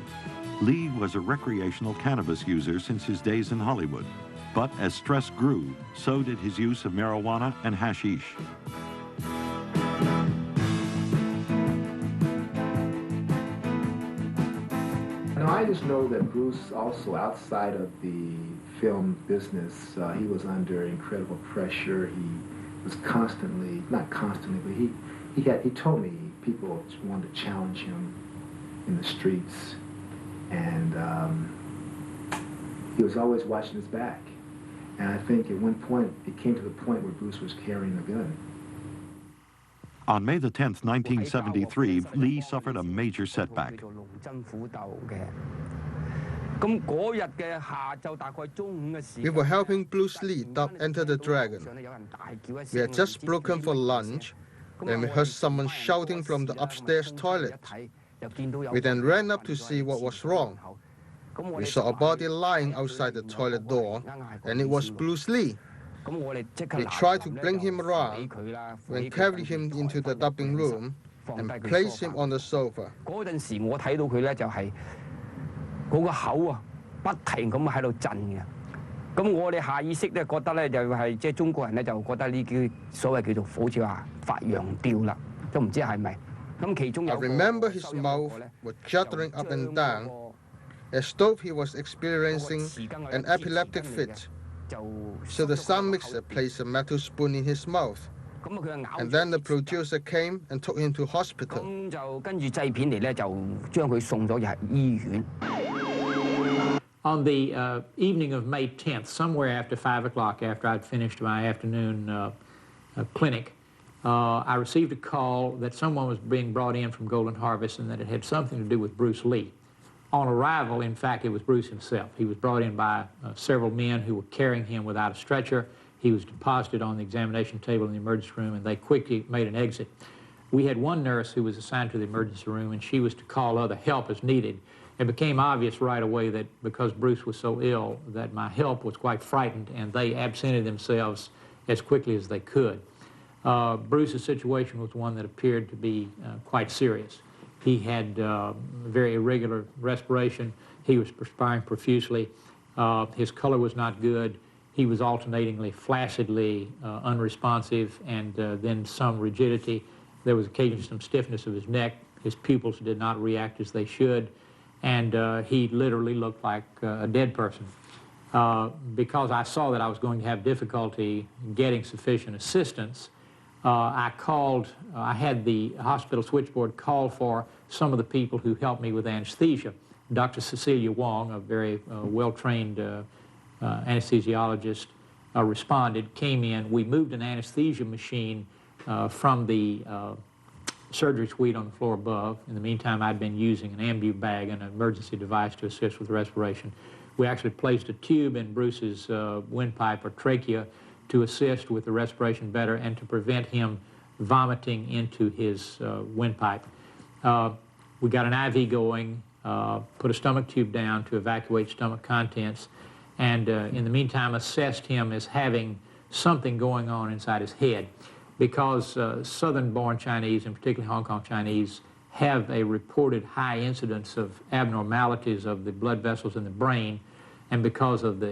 Lee was a recreational cannabis user since his days in Hollywood. But as stress grew, so did his use of marijuana and hashish. Now, I just know that Bruce, also outside of the film business, he was under incredible pressure. He was constantly, not constantly, but he told me people wanted to challenge him in the streets, and he was always watching his back. And I think at one point, it came to the point where Bruce was carrying a gun. On May the 10th, 1973, Lee suffered a major setback. We were helping Bruce Lee dub Enter the Dragon. We had just broken for lunch when we heard someone shouting from the upstairs toilet. We then ran up to see what was wrong. We saw a body lying outside the toilet door, and it was Bruce Lee. We tried to bring him around and carry him into the dubbing room and place him on the sofa. I remember his mouth was juddering up and down, as though he was experiencing an epileptic fit. So the sound mixer placed a metal spoon in his mouth. And then the producer came and took him to hospital. On the evening of May 10th, somewhere after 5 o'clock, after I'd finished my afternoon clinic, I received a call that someone was being brought in from Golden Harvest and that it had something to do with Bruce Lee. On arrival, in fact, it was Bruce himself. He was brought in by several men who were carrying him without a stretcher. He was deposited on the examination table in the emergency room, and they quickly made an exit. We had one nurse who was assigned to the emergency room, and she was to call other help as needed. It became obvious right away that because Bruce was so ill, that my help was quite frightened, and they absented themselves as quickly as they could. Bruce's situation was one that appeared to be quite serious. He had very irregular respiration. He was perspiring profusely. His color was not good. He was alternatingly flaccidly unresponsive and then some rigidity. There was occasionally some stiffness of his neck. His pupils did not react as they should. And he literally looked like a dead person. Because I saw that I was going to have difficulty getting sufficient assistance, I had the hospital switchboard call for some of the people who helped me with anesthesia. Dr. Cecilia Wong, a very well-trained anesthesiologist, responded, came in. We moved an anesthesia machine from the surgery suite on the floor above. In the meantime, I'd been using an ambu bag, an emergency device to assist with respiration. We actually placed a tube in Bruce's windpipe or trachea to assist with the respiration better and to prevent him vomiting into his windpipe. We got an IV going, put a stomach tube down to evacuate stomach contents, and in the meantime assessed him as having something going on inside his head. Because Southern-born Chinese, and particularly Hong Kong Chinese, have a reported high incidence of abnormalities of the blood vessels in the brain, and because of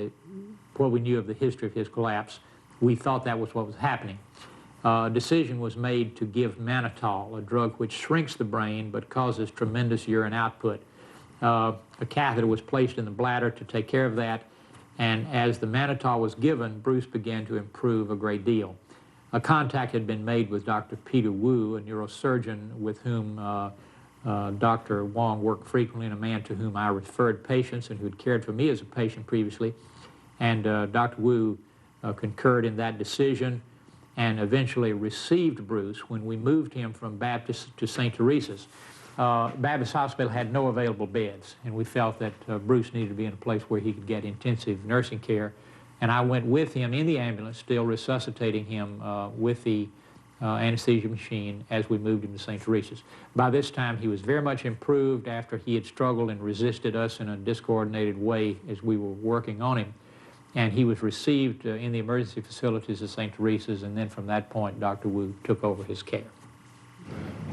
what we knew of the history of his collapse, we thought that was what was happening. A decision was made to give mannitol, a drug which shrinks the brain but causes tremendous urine output. A catheter was placed in the bladder to take care of that, and as the mannitol was given, Bruce began to improve a great deal. A contact had been made with Dr. Peter Wu, a neurosurgeon with whom Dr. Wong worked frequently, and a man to whom I referred patients and who had cared for me as a patient previously. And Dr. Wu concurred in that decision and eventually received Bruce when we moved him from Baptist to St. Teresa's. Baptist Hospital had no available beds, and we felt that Bruce needed to be in a place where he could get intensive nursing care. And I went with him in the ambulance, still resuscitating him with the anesthesia machine as we moved him to St. Teresa's. By this time, he was very much improved after he had struggled and resisted us in a discoordinated way as we were working on him. And he was received in the emergency facilities of St. Teresa's, and then from that point, Dr. Wu took over his care.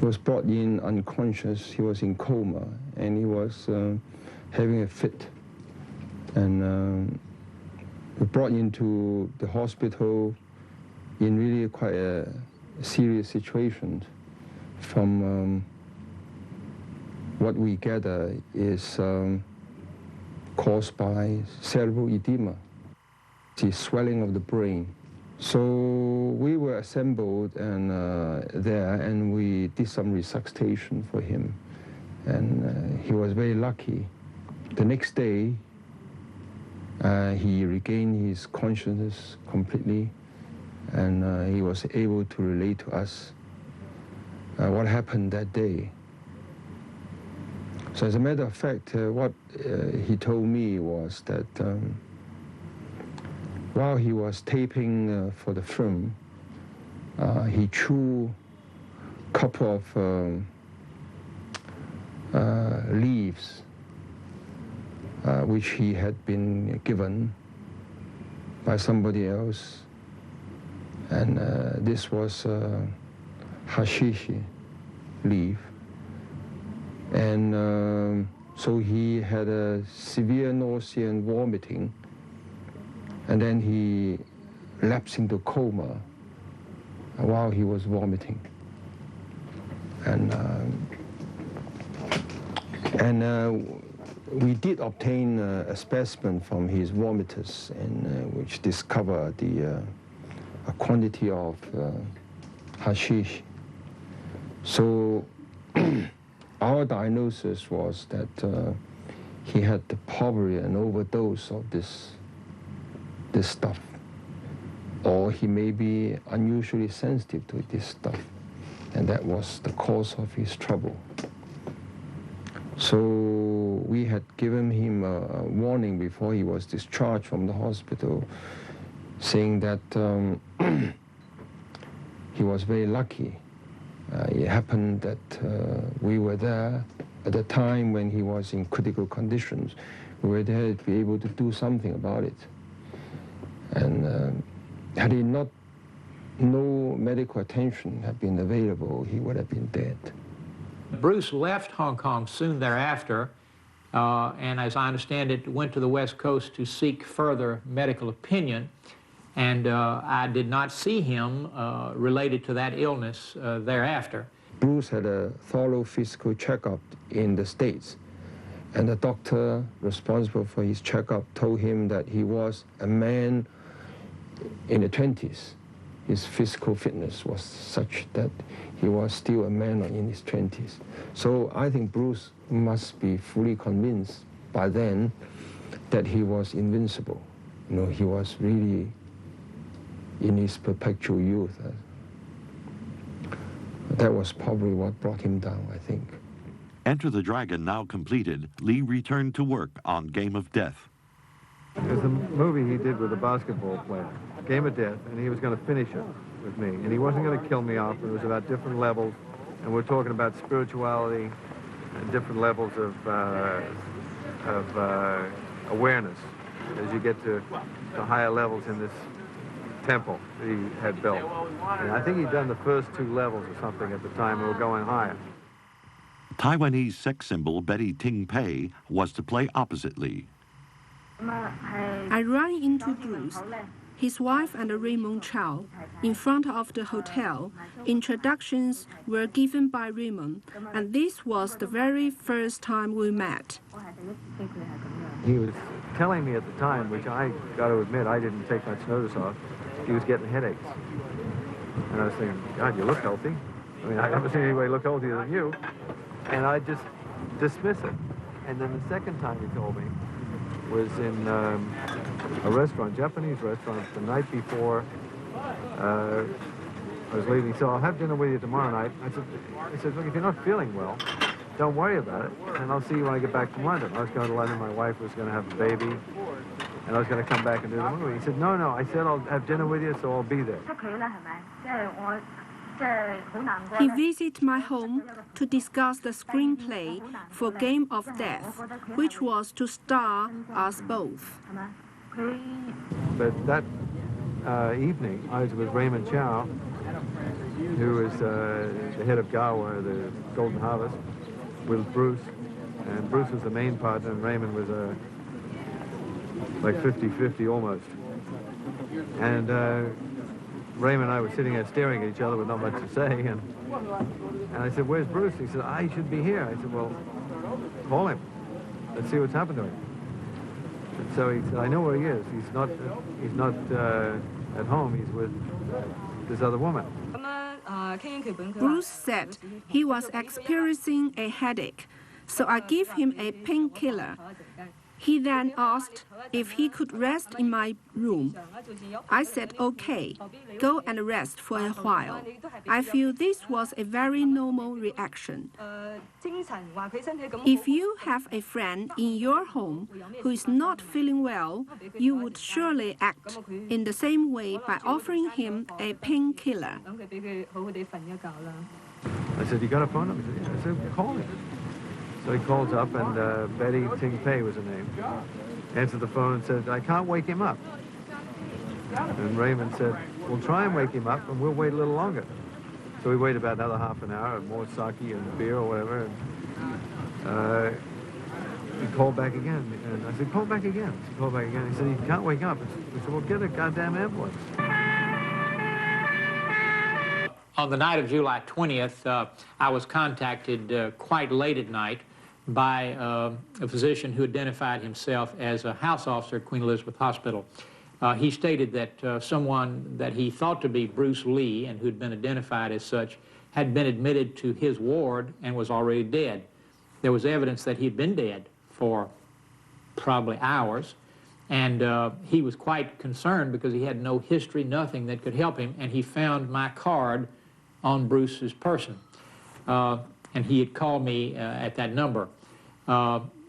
He was brought in unconscious. He was in coma, and he was having a fit. And we brought into the hospital in really quite a serious situation. From what we gather is caused by cerebral edema, the swelling of the brain. So we were assembled and there, and we did some resuscitation for him, and he was very lucky. The next day, he regained his consciousness completely, and he was able to relate to us what happened that day. So as a matter of fact, what he told me was that while he was taping for the film, he chewed a couple of leaves which he had been given by somebody else, and this was hashish leaf, and so he had a severe nausea and vomiting, and then he lapsed into coma while he was vomiting, and we did obtain a specimen from his vomitus, and which discovered a quantity of hashish. So our diagnosis was that he had probably an overdose of this stuff, or he may be unusually sensitive to this stuff, and that was the cause of his trouble. So we had given him a warning before he was discharged from the hospital, saying that he was very lucky. It happened that we were there at the time when he was in critical conditions. We were there to be able to do something about it. And had he not, no medical attention had been available, he would have been dead. Bruce left Hong Kong soon thereafter, and as I understand it, went to the West Coast to seek further medical opinion. And I did not see him related to that illness thereafter. Bruce had a thorough physical checkup in the States, and the doctor responsible for his checkup told him that he was a man in the 20s. His physical fitness was such that he was still a man in his 20s. So I think Bruce must be fully convinced by then that he was invincible. You know, he was really in his perpetual youth. That was probably what brought him down, I think. Enter the Dragon now completed, Lee returned to work on Game of Death. It was a movie he did with a basketball player, Game of Death, and he was going to finish it with me. And he wasn't going to kill me off. It was about different levels, and we're talking about spirituality and different levels of awareness as you get to higher levels in this temple that he had built. And I think he'd done the first 2 levels or something at the time. We were going higher. Taiwanese sex symbol Betty Ting Pei was to play opposite Lee. I ran into Bruce, his wife and Raymond Chow, in front of the hotel. Introductions were given by Raymond, and this was the very first time we met. He was telling me at the time, which I got to admit I didn't take much notice of, he was getting headaches. And I was thinking, God, you look healthy. I mean, I've never seen anybody look healthier than you. And I just dismiss it. And then the second time he told me was in a restaurant, Japanese restaurant, the night before I was leaving. So I'll have dinner with you tomorrow night. I said, look, if you're not feeling well, don't worry about it, and I'll see you when I get back from London. I was going to London, my wife was going to have a baby, and I was going to come back and do the movie. He said, no, I said I'll have dinner with you, so I'll be there. He visited my home to discuss the screenplay for Game of Death, which was to star us both. But that evening, I was with Raymond Chow, who is the head of Gawa, the Golden Harvest, with Bruce. And Bruce was the main partner, and Raymond was like 50-50 almost. And Raymond and I were sitting there staring at each other with not much to say, and I said, where's Bruce? He said, I should be here. I said, well, call him. Let's see what's happened to him. And so he said, I know where he is. He's not at home. He's with this other woman. Bruce said he was experiencing a headache, so I gave him a painkiller. He then asked if he could rest in my room. I said, okay, go and rest for a while. I feel this was a very normal reaction. If you have a friend in your home who is not feeling well, you would surely act in the same way by offering him a painkiller. I said, you got a phone number? I said, call him. So he calls up, and Betty Ting Pei was her name. Answered the phone and said, I can't wake him up. And Raymond said, well, try and wake him up, and we'll wait a little longer. So we waited about another half an hour, more sake and beer or whatever, and he called back again. And I said, call back again. He called back again. He said, he can't wake up. I said, well, get a goddamn ambulance. On the night of July 20th, I was contacted quite late at night by a physician who identified himself as a house officer at Queen Elizabeth Hospital. He stated that someone that he thought to be Bruce Lee and who'd been identified as such had been admitted to his ward and was already dead. There was evidence that he'd been dead for probably hours, and he was quite concerned because he had no history, nothing that could help him, and he found my card on Bruce's person. And he had called me at that number.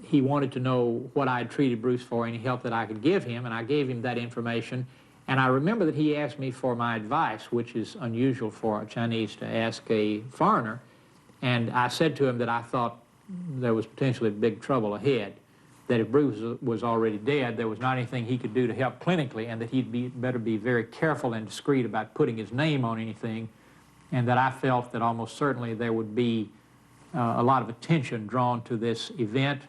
He wanted to know what I had treated Bruce for, any help that I could give him, and I gave him that information. And I remember that he asked me for my advice, which is unusual for a Chinese to ask a foreigner. And I said to him that I thought there was potentially big trouble ahead, that if Bruce was already dead, there was not anything he could do to help clinically, and that he'd better be very careful and discreet about putting his name on anything, and that I felt that almost certainly there would be a lot of attention drawn to this event,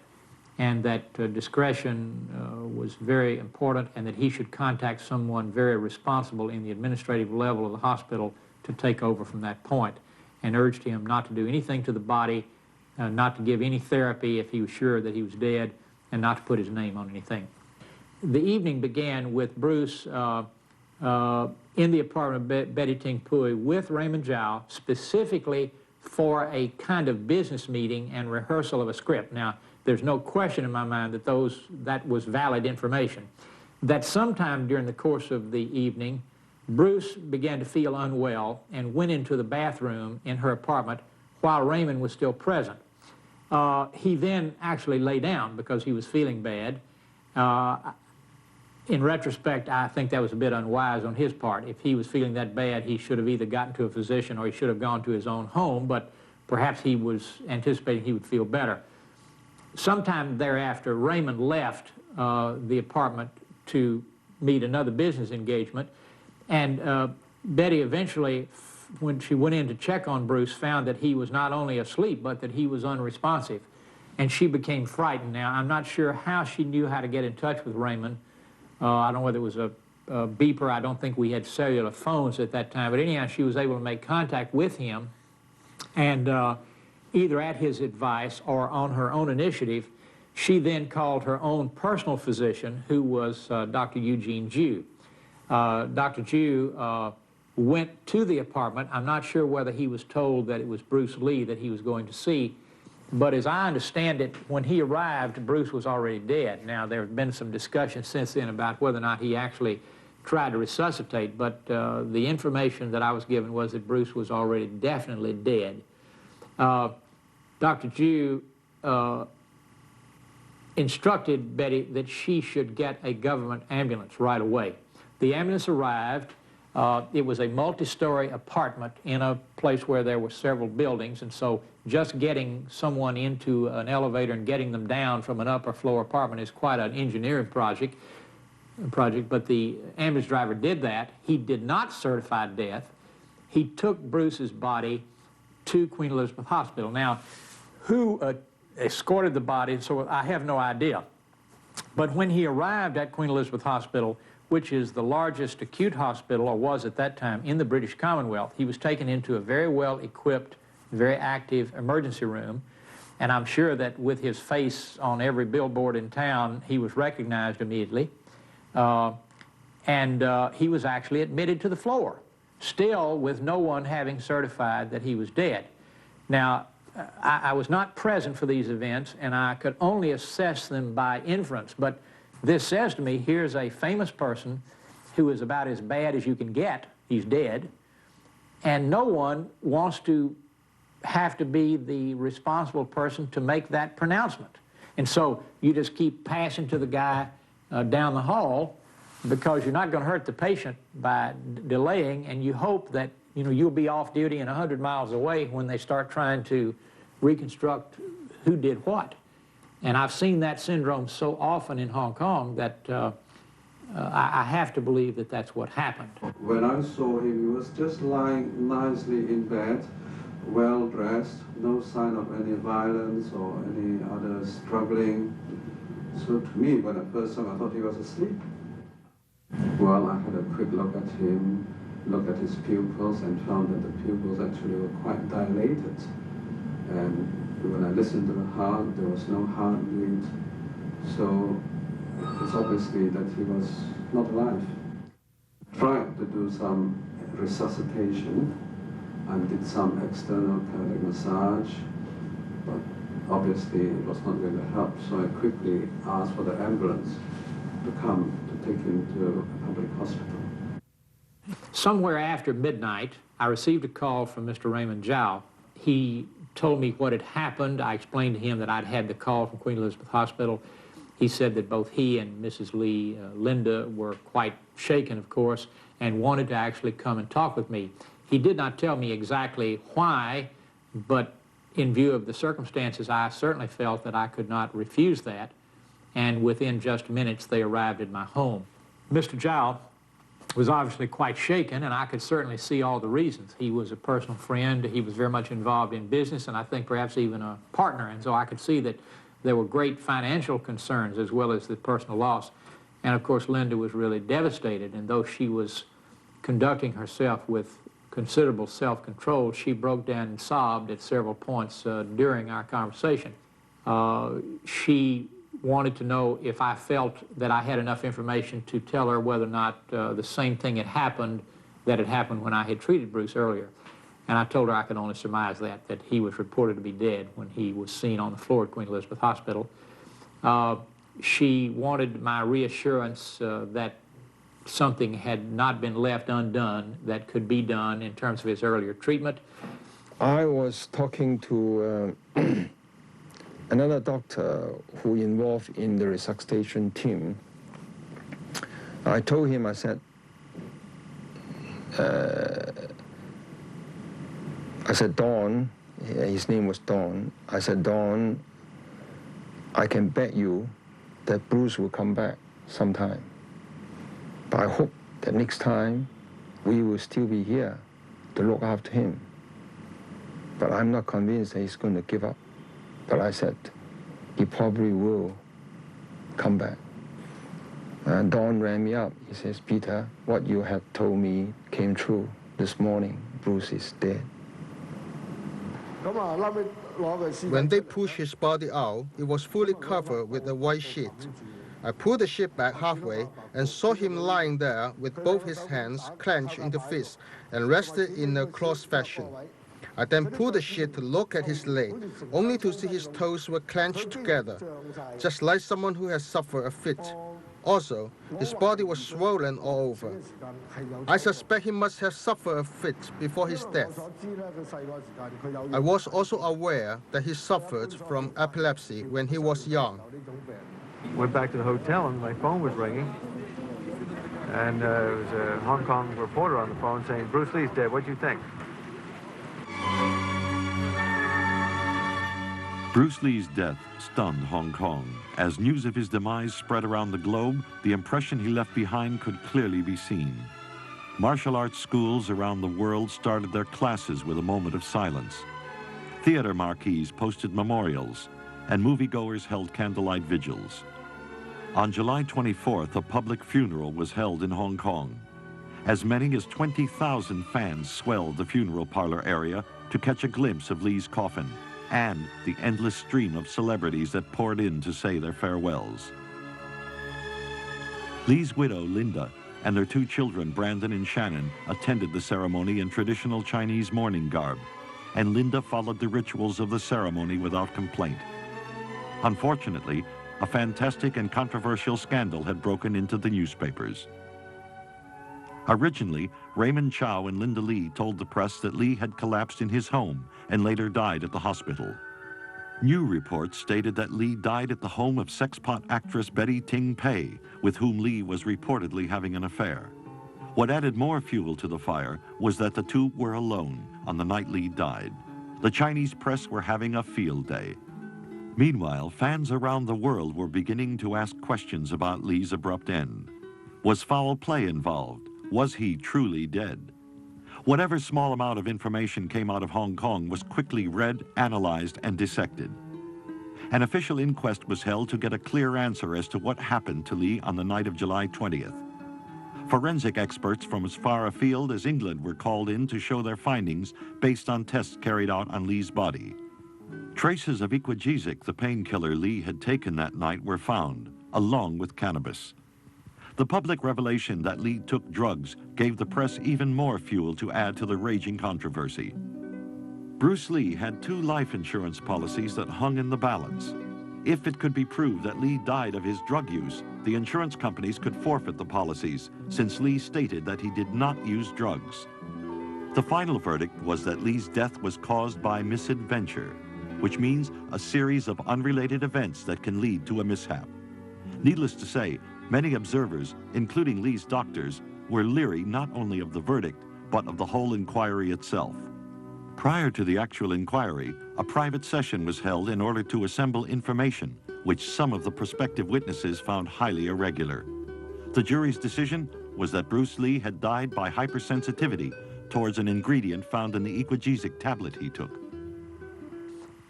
and that discretion was very important, and that he should contact someone very responsible in the administrative level of the hospital to take over from that point, and urged him not to do anything to the body, not to give any therapy if he was sure that he was dead, and not to put his name on anything. The evening began with Bruce in the apartment of Betty Ting Pui with Raymond Zhao, specifically for a kind of business meeting and rehearsal of a script. Now, there's no question in my mind that that was valid information. That sometime during the course of the evening, Bruce began to feel unwell and went into the bathroom in her apartment while Raymond was still present. He then actually lay down because he was feeling bad. In retrospect, I think that was a bit unwise on his part. If he was feeling that bad, he should have either gotten to a physician or he should have gone to his own home, but perhaps he was anticipating he would feel better. Sometime thereafter, Raymond left the apartment to meet another business engagement, and Betty eventually, when she went in to check on Bruce, found that he was not only asleep, but that he was unresponsive, and she became frightened. Now, I'm not sure how she knew how to get in touch with Raymond. I don't know whether it was a beeper. I don't think we had cellular phones at that time, but anyhow, she was able to make contact with him, and either at his advice or on her own initiative, she then called her own personal physician, who was Dr. Eugene Ju. Dr. Ju went to the apartment. I'm not sure whether he was told that it was Bruce Lee that he was going to see, but as I understand it, when he arrived, Bruce was already dead. Now, there have been some discussion since then about whether or not he actually tried to resuscitate, but the information that I was given was that Bruce was already definitely dead. Dr. Ju instructed Betty that she should get a government ambulance right away. The ambulance arrived. It was a multi-story apartment in a place where there were several buildings, and so just getting someone into an elevator and getting them down from an upper floor apartment is quite an engineering project, but the ambulance driver did that. He did not certify death. He took Bruce's body to Queen Elizabeth Hospital. Now, who escorted the body, so I have no idea. But when he arrived at Queen Elizabeth Hospital, which is the largest acute hospital, or was at that time, in the British Commonwealth, he was taken into a very well-equipped, very active emergency room, and I'm sure that with his face on every billboard in town, he was recognized immediately, and he was actually admitted to the floor, still with no one having certified that he was dead. Now, I was not present for these events, and I could only assess them by inference, but this says to me, here's a famous person who is about as bad as you can get. He's dead, and no one wants to have to be the responsible person to make that pronouncement. And so you just keep passing to the guy down the hall because you're not going to hurt the patient by delaying, and you hope that you'll be off duty and 100 miles away when they start trying to reconstruct who did what. And I've seen that syndrome so often in Hong Kong that I have to believe that that's what happened. When I saw him, he was just lying nicely in bed, well dressed, no sign of any violence or any other struggling. So to me, when I first saw him, I thought he was asleep. Well, I had a quick look at him, looked at his pupils, and found that the pupils actually were quite dilated. And When I listened to the heart, there was no heartbeat. So it's obviously that he was not alive. Tried to do some resuscitation and did some external cardiac massage, but obviously it was not going to help. So I quickly asked for the ambulance to come to take him to a public hospital. Somewhere after midnight, I received a call from Mr. Raymond Zhao. He told me what had happened. I explained to him that I'd had the call from Queen Elizabeth Hospital. He said that both he and Mrs. Lee, Linda, were quite shaken, of course, and wanted to actually come and talk with me. He did not tell me exactly why, but in view of the circumstances, I certainly felt that I could not refuse that, and within just minutes, they arrived at my home. Mr. Zhao was obviously quite shaken, and I could certainly see all the reasons. He was a personal friend, he was very much involved in business, and I think perhaps even a partner, and so I could see that there were great financial concerns as well as the personal loss. And of course, Linda was really devastated, and though she was conducting herself with considerable self-control, she broke down and sobbed at several points during our conversation. She wanted to know if I felt that I had enough information to tell her whether or not the same thing had happened that had happened when I had treated Bruce earlier. And I told her I could only surmise that he was reported to be dead when he was seen on the floor at Queen Elizabeth Hospital. She wanted my reassurance that something had not been left undone that could be done in terms of his earlier treatment. I was talking to another doctor who involved in the resuscitation team. I told him, I said, Don, his name was Don. I said, Don, I can bet you that Bruce will come back sometime. But I hope that next time we will still be here to look after him. But I'm not convinced that he's going to give up. But I said, he probably will come back. And Don rang me up. He says, Peter, what you had told me came true this morning. Bruce is dead. When they pushed his body out, it was fully covered with a white sheet. I pulled the sheet back halfway and saw him lying there with both his hands clenched into fists and rested in a cross fashion. I then pulled the sheet to look at his leg, only to see his toes were clenched together, just like someone who has suffered a fit. Also, his body was swollen all over. I suspect he must have suffered a fit before his death. I was also aware that he suffered from epilepsy when he was young. Went back to the hotel and my phone was ringing. And there was a Hong Kong reporter on the phone saying, Bruce Lee's dead, what do you think? Bruce Lee's death stunned Hong Kong. As news of his demise spread around the globe, the impression he left behind could clearly be seen. Martial arts schools around the world started their classes with a moment of silence. Theater marquees posted memorials, and moviegoers held candlelight vigils. On July 24th, a public funeral was held in Hong Kong. As many as 20,000 fans swelled the funeral parlor area to catch a glimpse of Lee's coffin and the endless stream of celebrities that poured in to say their farewells. Lee's widow, Linda, and their two children, Brandon and Shannon, attended the ceremony in traditional Chinese mourning garb, and Linda followed the rituals of the ceremony without complaint. Unfortunately, a fantastic and controversial scandal had broken into the newspapers. Originally, Raymond Chow and Linda Lee told the press that Lee had collapsed in his home and later died at the hospital. New reports stated that Lee died at the home of sexpot actress Betty Ting Pei, with whom Lee was reportedly having an affair. What added more fuel to the fire was that the two were alone on the night Lee died. The Chinese press were having a field day. Meanwhile, fans around the world were beginning to ask questions about Lee's abrupt end. Was foul play involved? Was he truly dead? Whatever small amount of information came out of Hong Kong was quickly read, analyzed, and dissected. An official inquest was held to get a clear answer as to what happened to Lee on the night of July 20th. Forensic experts from as far afield as England were called in to show their findings based on tests carried out on Lee's body. Traces of equagesic, the painkiller Lee had taken that night, were found, along with cannabis. The public revelation that Lee took drugs gave the press even more fuel to add to the raging controversy. Bruce Lee had 2 life insurance policies that hung in the balance. If it could be proved that Lee died of his drug use, the insurance companies could forfeit the policies, since Lee stated that he did not use drugs. The final verdict was that Lee's death was caused by misadventure, which means a series of unrelated events that can lead to a mishap. Needless to say, many observers, including Lee's doctors, were leery not only of the verdict, but of the whole inquiry itself. Prior to the actual inquiry, a private session was held in order to assemble information, which some of the prospective witnesses found highly irregular. The jury's decision was that Bruce Lee had died by hypersensitivity towards an ingredient found in the equagesic tablet he took.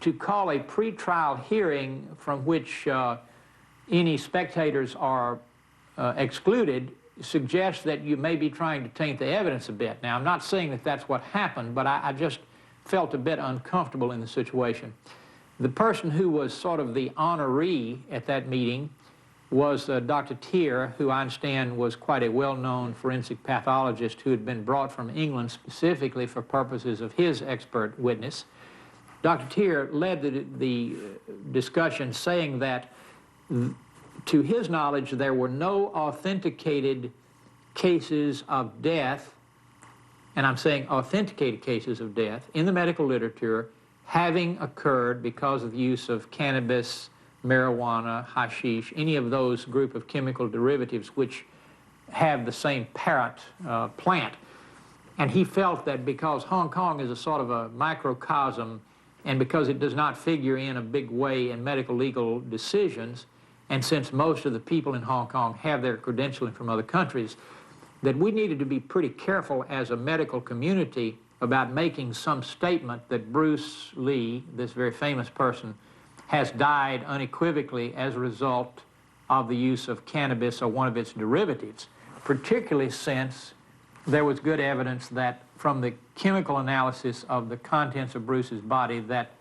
To call a pretrial hearing from which any spectators are excluded suggests that you may be trying to taint the evidence a bit. Now, I'm not saying that that's what happened, but I just felt a bit uncomfortable in the situation. The person who was sort of the honoree at that meeting was Dr. Tier, who I understand was quite a well-known forensic pathologist who had been brought from England specifically for purposes of his expert witness. Dr. Tier led the discussion, saying that to his knowledge there were no authenticated cases of death, and I'm saying authenticated cases of death, in the medical literature having occurred because of the use of cannabis, marijuana, hashish, any of those group of chemical derivatives which have the same parent plant. And he felt that because Hong Kong is a sort of a microcosm, and because it does not figure in a big way in medical legal decisions, and since most of the people in Hong Kong have their credentialing from other countries, that we needed to be pretty careful as a medical community about making some statement that Bruce Lee, this very famous person, has died unequivocally as a result of the use of cannabis or one of its derivatives, particularly since there was good evidence that from the chemical analysis of the contents of Bruce's body that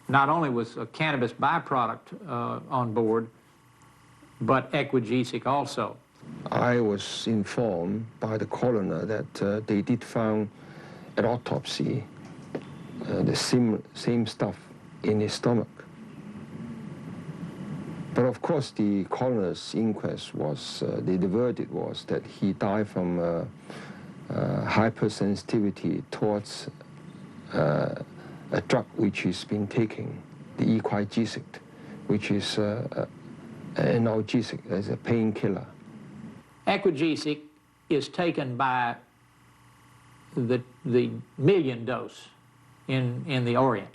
not only was a cannabis byproduct on board, but equagesic also. I was informed by the coroner that they did find at autopsy the same stuff in his stomach. But of course the coroner's inquest was, the verdict was that he died from hypersensitivity towards a drug which he's been taking, the equagesic, which is analgesic, as a painkiller. Equagesic is taken by the million dose in the Orient.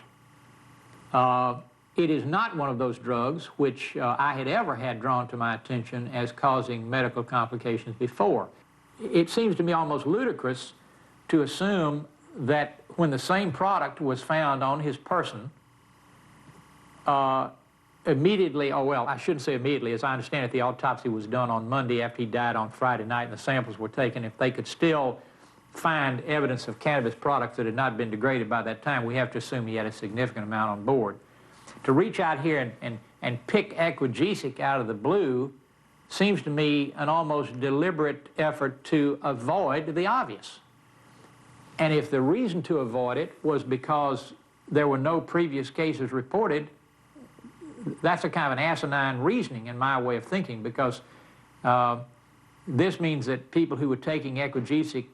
It is not one of those drugs which I had ever had drawn to my attention as causing medical complications before. It seems to me almost ludicrous to assume that when the same product was found on his person, immediately, oh well, I shouldn't say immediately, as I understand it, the autopsy was done on Monday after he died on Friday night and the samples were taken. If they could still find evidence of cannabis products that had not been degraded by that time, we have to assume he had a significant amount on board. To reach out here and pick equagesic out of the blue seems to me an almost deliberate effort to avoid the obvious. And if the reason to avoid it was because there were no previous cases reported, that's a kind of an asinine reasoning in my way of thinking, because this means that people who were taking equagesic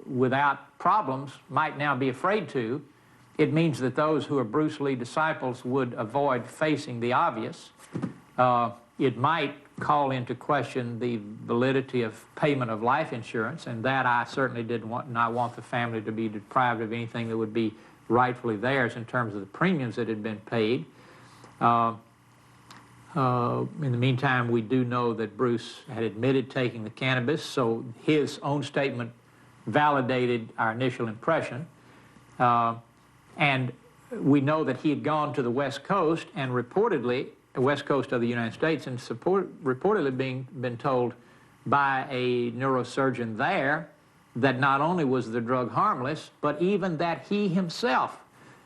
without problems might now be afraid to. It means that those who are Bruce Lee disciples would avoid facing the obvious. It might call into question the validity of payment of life insurance, and that I certainly did not want the family to be deprived of anything that would be rightfully theirs in terms of the premiums that had been paid. In the meantime, we do know that Bruce had admitted taking the cannabis, so his own statement validated our initial impression. And we know that he had gone to the West Coast, and reportedly, the West Coast of the United States, and reportedly been told by a neurosurgeon there that not only was the drug harmless, but even that he himself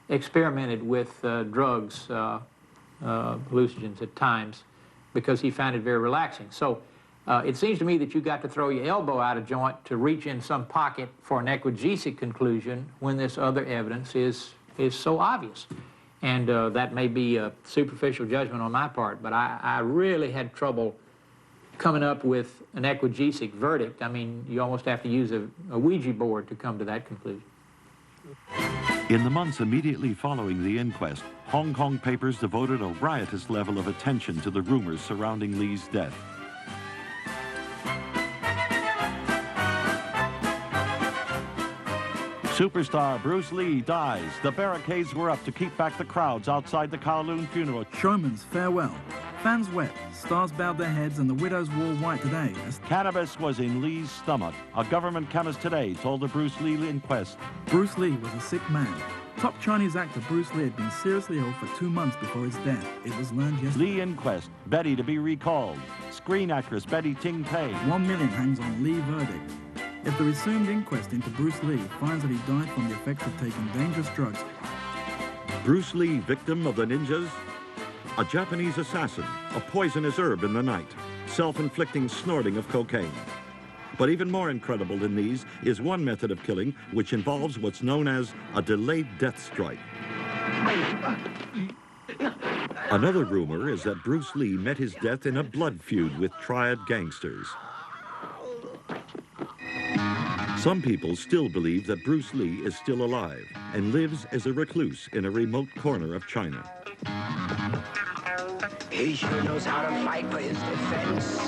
experimented with drugs, hallucinogens at times, because he found it very relaxing. So it seems to me that you got to throw your elbow out of joint to reach in some pocket for an exegesic conclusion when this other evidence is so obvious. And that may be a superficial judgment on my part, but I really had trouble coming up with an exegesic verdict. I mean, you almost have to use a Ouija board to come to that conclusion. In the months immediately following the inquest, Hong Kong papers devoted a riotous level of attention to the rumors surrounding Lee's death. Superstar Bruce Lee dies. The barricades were up to keep back the crowds outside the Kowloon funeral. Showman's farewell. Fans wept, stars bowed their heads, and the widows wore white today. Cannabis was in Lee's stomach. A government chemist today told the Bruce Lee inquest. Bruce Lee was a sick man. Top Chinese actor Bruce Lee had been seriously ill for 2 months before his death. It was learned yesterday. Lee inquest. Betty to be recalled. Screen actress Betty Ting Pei. 1 million hangs on Lee verdict. If the resumed inquest into Bruce Lee finds that he died from the effects of taking dangerous drugs. Bruce Lee, victim of the ninjas? A Japanese assassin, a poisonous herb in the night, self-inflicting snorting of cocaine. But even more incredible than these is one method of killing which involves what's known as a delayed death strike. Another rumor is that Bruce Lee met his death in a blood feud with triad gangsters. Some people still believe that Bruce Lee is still alive and lives as a recluse in a remote corner of China. He sure knows how to fight for his defense.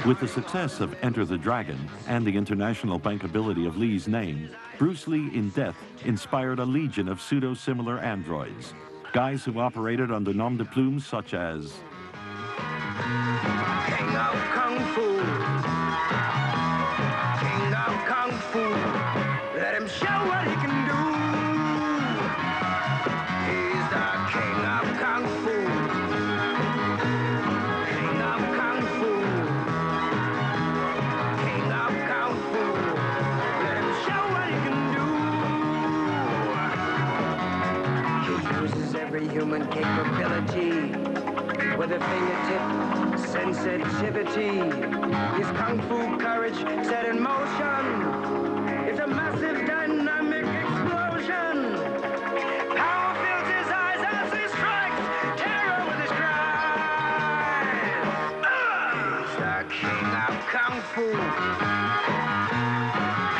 With the success of Enter the Dragon and the international bankability of Lee's name, Bruce Lee in death inspired a legion of pseudo-similar androids, guys who operated under nom de plume such as King of Kung Fu. King of Kung Fu. Let him show what he can do. He's the King of Kung Fu. King of Kung Fu. King of Kung Fu. Let him show what he can do. He uses every human capability with a fingertip sensitivity. His kung fu courage set in motion. It's a massive dynamic explosion. Power fills his eyes as he strikes. Terror with his cries. He's the King of Kung Fu.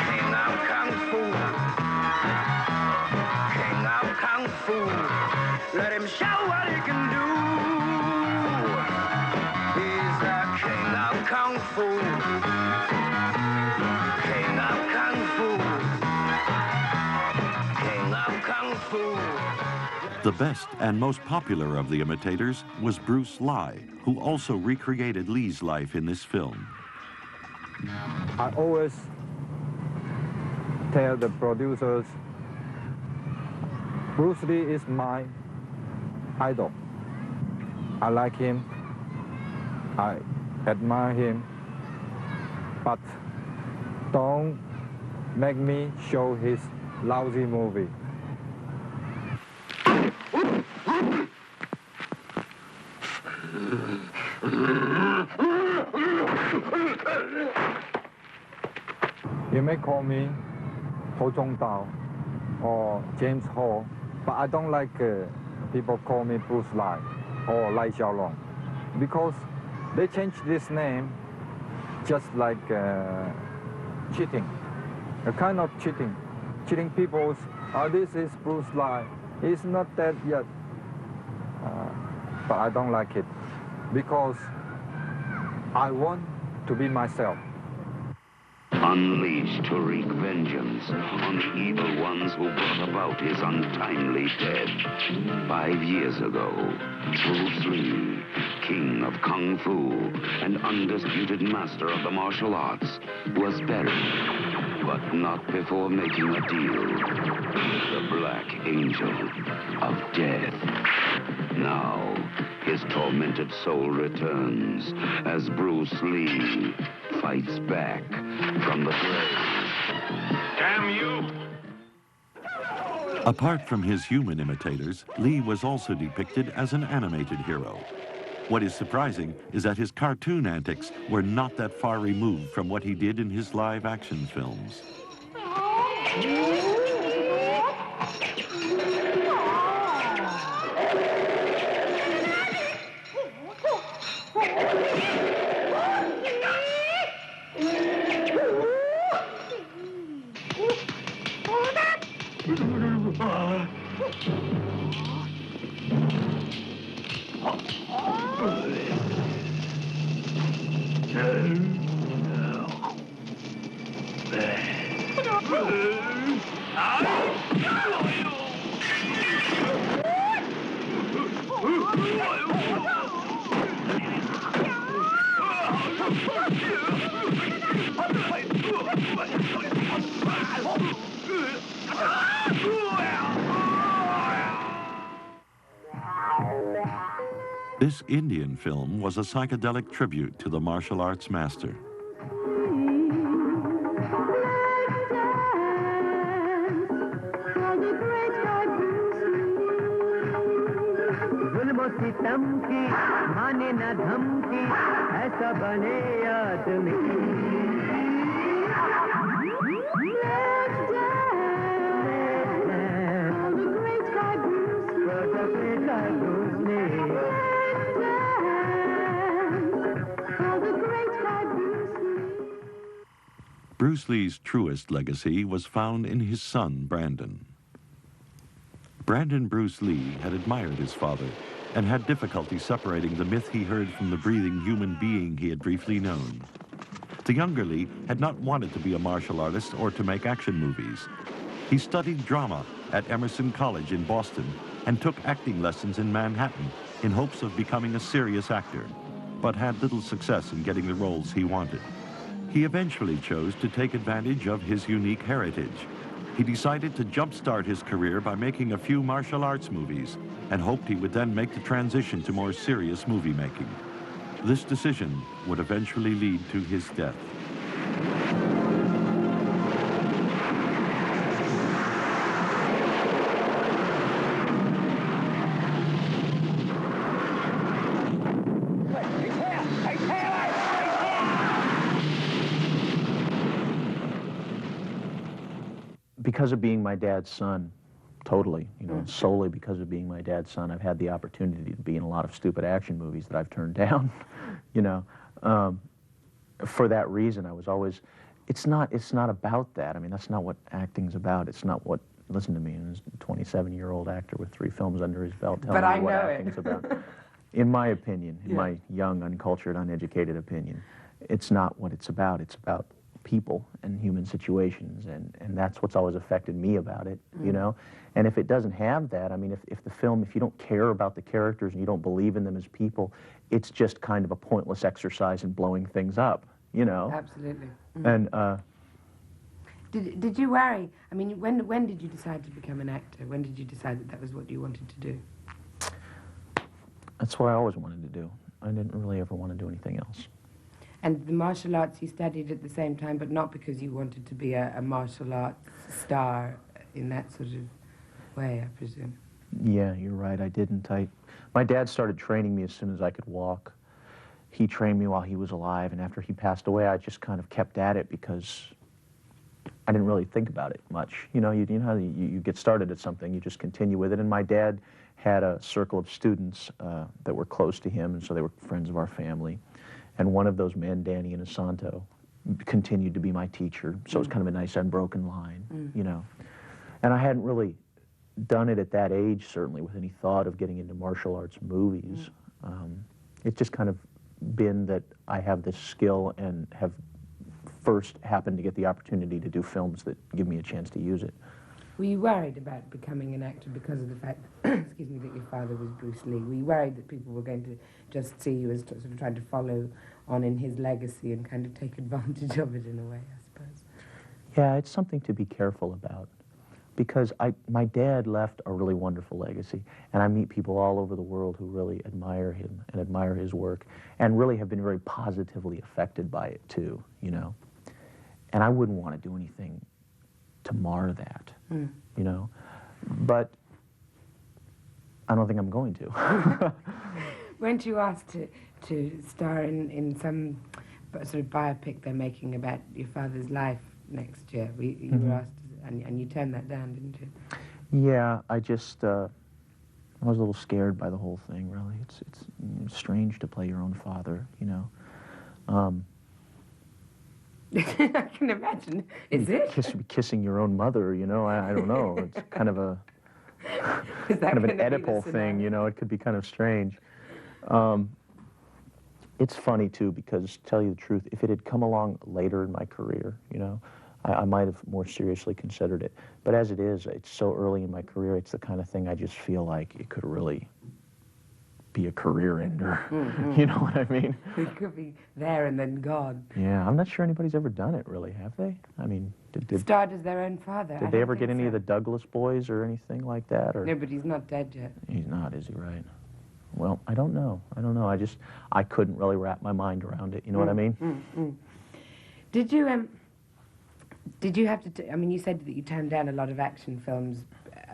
King of Kung Fu. King of Kung Fu. Let him show what he can do. Kung Fu. King of Kung Fu. King of Kung Fu. The best and most popular of the imitators was Bruce Lee, who also recreated Lee's life in this film. I always tell the producers, Bruce Lee is my idol. I like him. I admire him, but don't make me show his lousy movie. You may call me Ho Zhong Dao or James Ho, but I don't like people call me Bruce Lee or Lai Xiaolong, because they changed this name just like cheating, a kind of cheating. Cheating people, this is Bruce Lee. He's not dead yet. But I don't like it because I want to be myself. Unleashed to wreak vengeance on the evil ones who brought about his untimely death. 5 years ago, Bruce Lee, king of Kung Fu and undisputed master of the martial arts, was buried, but not before making a deal with the Black Angel of Death. Now, his tormented soul returns as Bruce Lee fights back from the grave. Damn you! Apart from his human imitators, Lee was also depicted as an animated hero. What is surprising is that his cartoon antics were not that far removed from what he did in his live-action films. This Indian film was a psychedelic tribute to the martial arts master. Bruce Lee's truest legacy was found in his son, Brandon. Brandon Bruce Lee had admired his father and had difficulty separating the myth he heard from the breathing human being he had briefly known. The younger Lee had not wanted to be a martial artist or to make action movies. He studied drama at Emerson College in Boston and took acting lessons in Manhattan in hopes of becoming a serious actor, but had little success in getting the roles he wanted. He eventually chose to take advantage of his unique heritage. He decided to jumpstart his career by making a few martial arts movies and hoped he would then make the transition to more serious movie making. This decision would eventually lead to his death. Because of being my dad's son, totally, solely because of being my dad's son, I've had the opportunity to be in a lot of stupid action movies that I've turned down, For that reason, I was always, it's not about that. I mean, that's not what acting's about. It's not what, listen to me, I'm a 27-year-old actor with 3 films under his belt telling me what acting's about. In my opinion, in my young, uncultured, uneducated opinion, it's not what it's about. It's about people and human situations, and that's what's always affected me about it, And if it doesn't have that, I mean, if the film, if you don't care about the characters and you don't believe in them as people, it's just kind of a pointless exercise in blowing things up, Absolutely. And did you worry? I mean, when did you decide to become an actor? When did you decide that that was what you wanted to do? That's what I always wanted to do. I didn't really ever want to do anything else. And the martial arts you studied at the same time, but not because you wanted to be a martial arts star in that sort of way, I presume. Yeah, you're right, I didn't. My dad started training me as soon as I could walk. He trained me while he was alive, and after he passed away, I just kind of kept at it because I didn't really think about it much. You know how you get started at something, you just continue with it. And my dad had a circle of students that were close to him, and so they were friends of our family. And one of those men, Danny Inosanto, continued to be my teacher. So it was kind of a nice unbroken line, And I hadn't really done it at that age, certainly, with any thought of getting into martial arts movies. It's just kind of been that I have this skill and have first happened to get the opportunity to do films that give me a chance to use it. Were you worried about becoming an actor because of the fact, excuse me, that your father was Bruce Lee? Were you worried that people were going to just see you as sort of trying to follow on in his legacy and kind of take advantage of it in a way, I suppose? Yeah, it's something to be careful about because my dad left a really wonderful legacy, and I meet people all over the world who really admire him and admire his work and really have been very positively affected by it too, And I wouldn't want to do anything to mar that, But I don't think I'm going to. Weren't you asked to star in some sort of biopic they're making about your father's life next year? You were asked, and you turned that down, didn't you? Yeah, I just, I was a little scared by the whole thing, really. It's strange to play your own father, you know. I can imagine. Is it? Kissing your own mother, you know, I don't know. It's kind of a kind of an Oedipal thing, you know. It could be kind of strange. It's funny, too, because, to tell you the truth, if it had come along later in my career, you know, I might have more seriously considered it. But as it is, it's so early in my career, it's the kind of thing I just feel like it could really be a career ender. You know what I mean? It could be there and then gone. Yeah, I'm not sure anybody's ever done it, really, have they? I mean, starred as their own father. Did they ever get any of the Douglas boys or anything like that? Or? No, but he's not dead yet. He's not, is he, right? Well, I don't know. I couldn't really wrap my mind around it, you know what I mean? Did you have to, I mean, you said that you turned down a lot of action films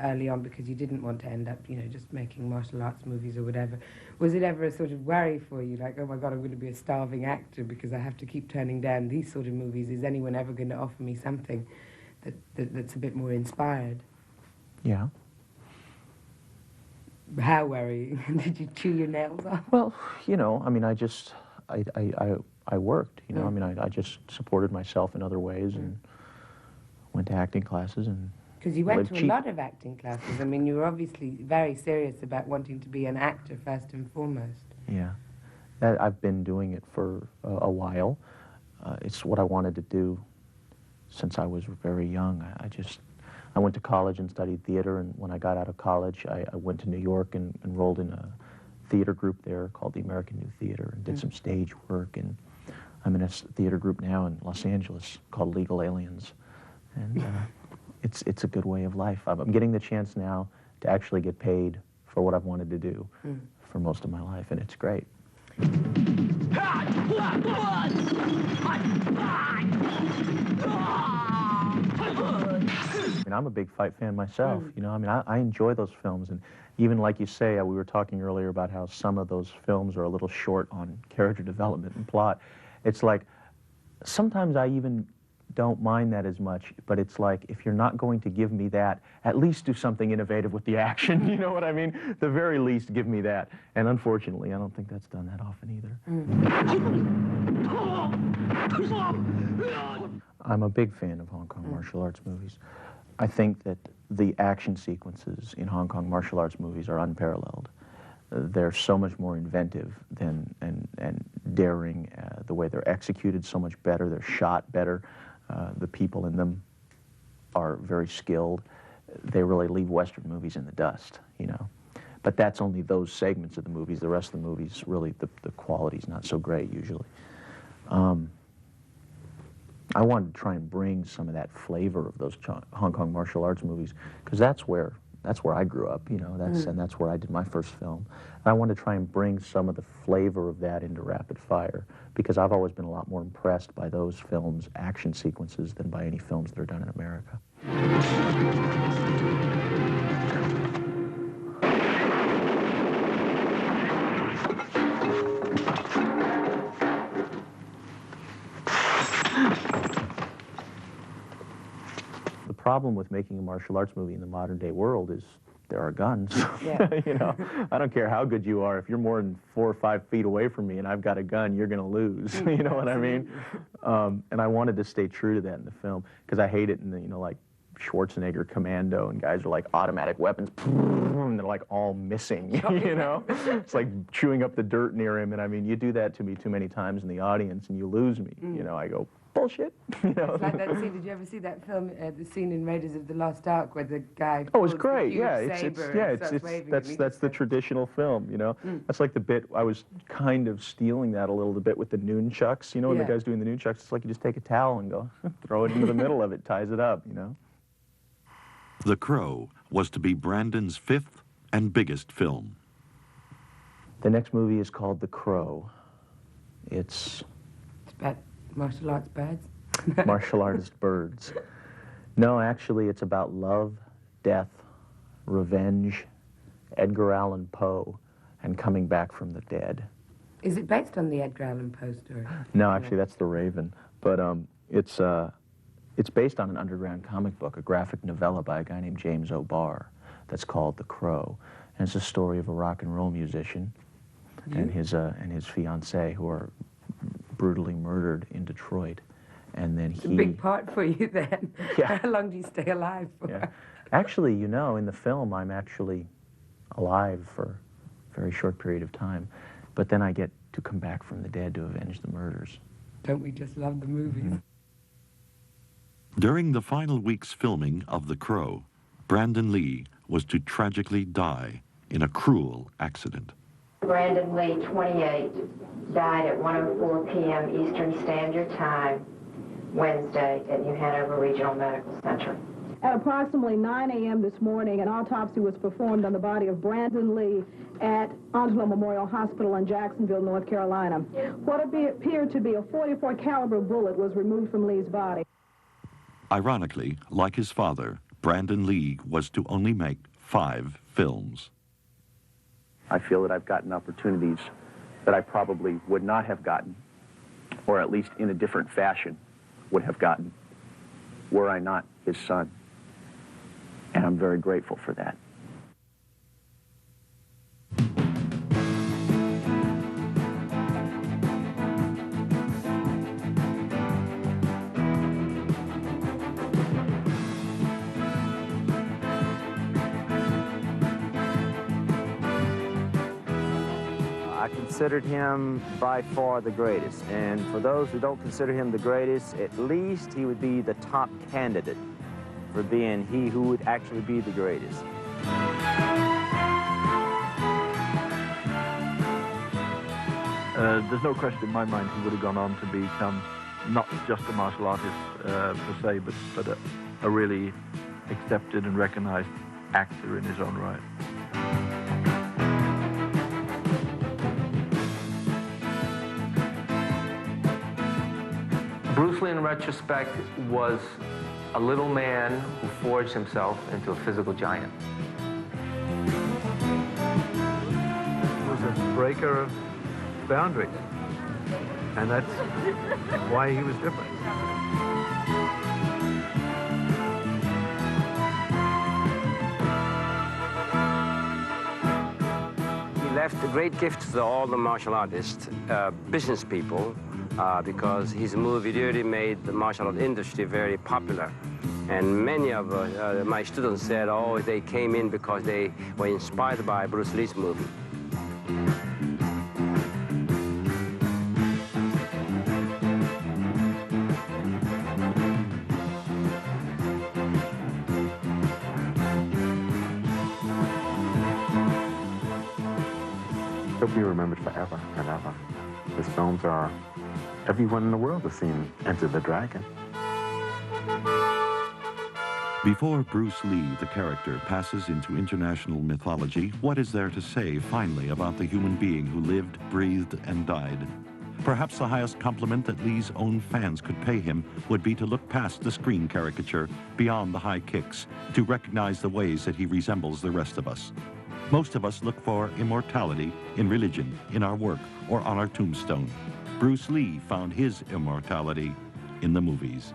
early on because you didn't want to end up, you know, just making martial arts movies or whatever. Was it ever a sort of worry for you, like, oh my God, I'm going to be a starving actor because I have to keep turning down these sort of movies? Is anyone ever going to offer me something that's a bit more inspired? Yeah. How worrying? Did you chew your nails off? Well, you know, I mean, I worked, you know, I mean, I just supported myself in other ways and went to acting classes and because you went to a lot of acting classes. I mean, you were obviously very serious about wanting to be an actor first and foremost. Yeah. I've been doing it for a while. It's what I wanted to do since I was very young. I went to college and studied theater, and when I got out of college, I went to New York and enrolled in a theater group there called the American New Theater and did some stage work, and I'm in a theater group now in Los Angeles called Legal Aliens, and it's a good way of life. I'm getting the chance now to actually get paid for what I've wanted to do for most of my life, and it's great. I mean, I'm a big fight fan myself, you know, I mean, I enjoy those films, and even like you say, we were talking earlier about how some of those films are a little short on character development and plot. It's like, sometimes I even don't mind that as much, but it's like, if you're not going to give me that, at least do something innovative with the action, you know what I mean? The very least, give me that. And unfortunately, I don't think that's done that often either. I'm a big fan of Hong Kong martial arts movies. I think that the action sequences in Hong Kong martial arts movies are unparalleled. They're so much more inventive and daring. The way they're executed so much better. They're shot better. The people in them are very skilled. They really leave Western movies in the dust, you know. But that's only those segments of the movies. The rest of the movies, really, the quality's not so great usually. I wanted to try and bring some of that flavor of those Hong Kong martial arts movies, because that's where I grew up, you know, and that's where I did my first film. And I wanted to try and bring some of the flavor of that into Rapid Fire, because I've always been a lot more impressed by those films' action sequences than by any films that are done in America. The problem with making a martial arts movie in the modern day world is there are guns. Yeah. You know, I don't care how good you are. If you're more than 4 or 5 feet away from me and I've got a gun, you're going to lose. You know what I mean? And I wanted to stay true to that in the film, because I hate it in the, you know, like Schwarzenegger Commando, and guys are like automatic weapons, and they're like all missing, you know? It's like chewing up the dirt near him, and I mean, you do that to me too many times in the audience and you lose me, you know? I go, bullshit. You know? It's like that scene. Did you ever see that film, the scene in Raiders of the Lost Ark where the guy? Oh, it's great. Yeah, that's the traditional film. You know, that's like the bit. I was kind of stealing that a little bit with the nunchucks. You know, when the guy's doing the nunchucks, it's like you just take a towel and go throw it into the middle of it, ties it up. You know. The Crow was to be Brandon's 5th and biggest film. The next movie is called The Crow. It's about martial arts birds? Martial artist birds. No, actually, it's about love, death, revenge, Edgar Allan Poe, and coming back from the dead. Is it based on the Edgar Allan Poe story? No, actually, that's The Raven. But it's based on an underground comic book, a graphic novella by a guy named James O'Barr that's called The Crow. And it's a story of a rock and roll musician and his fiancée who are brutally murdered in Detroit. And then It's a big part for you then. Yeah. How long do you stay alive for? Yeah. Actually, you know, in the film, I'm actually alive for a very short period of time. But then I get to come back from the dead to avenge the murders. Don't we just love the movies? Mm-hmm. During the final week's filming of The Crow, Brandon Lee was to tragically die in a cruel accident. Brandon Lee, 28, died at 1:04 p.m. Eastern Standard Time, Wednesday at New Hanover Regional Medical Center. At approximately 9 a.m. this morning, an autopsy was performed on the body of Brandon Lee at Angelo Memorial Hospital in Jacksonville, North Carolina. What appeared to be a .44 caliber bullet was removed from Lee's body. Ironically, like his father, Brandon Lee was to only make 5 films. I feel that I've gotten opportunities that I probably would not have gotten, or at least in a different fashion would have gotten, were I not his son. And I'm very grateful for that. I considered him by far the greatest, and for those who don't consider him the greatest, at least he would be the top candidate for being he who would actually be the greatest. There's no question in my mind he would have gone on to become not just a martial artist per se, but a really accepted and recognized actor in his own right. Bruce Lee, in retrospect, was a little man who forged himself into a physical giant. He was a breaker of boundaries, and that's why he was different. He left a great gift to all the martial artists, business people, because his movie really made the martial art industry very popular. And many of my students said, oh, they came in because they were inspired by Bruce Lee's movie. He'll be remembered forever and ever. His films are, everyone in the world has seen Enter the Dragon. Before Bruce Lee, the character, passes into international mythology, what is there to say finally about the human being who lived, breathed, and died? Perhaps the highest compliment that Lee's own fans could pay him would be to look past the screen caricature, beyond the high kicks, to recognize the ways that he resembles the rest of us. Most of us look for immortality in religion, in our work, or on our tombstone. Bruce Lee found his immortality in the movies.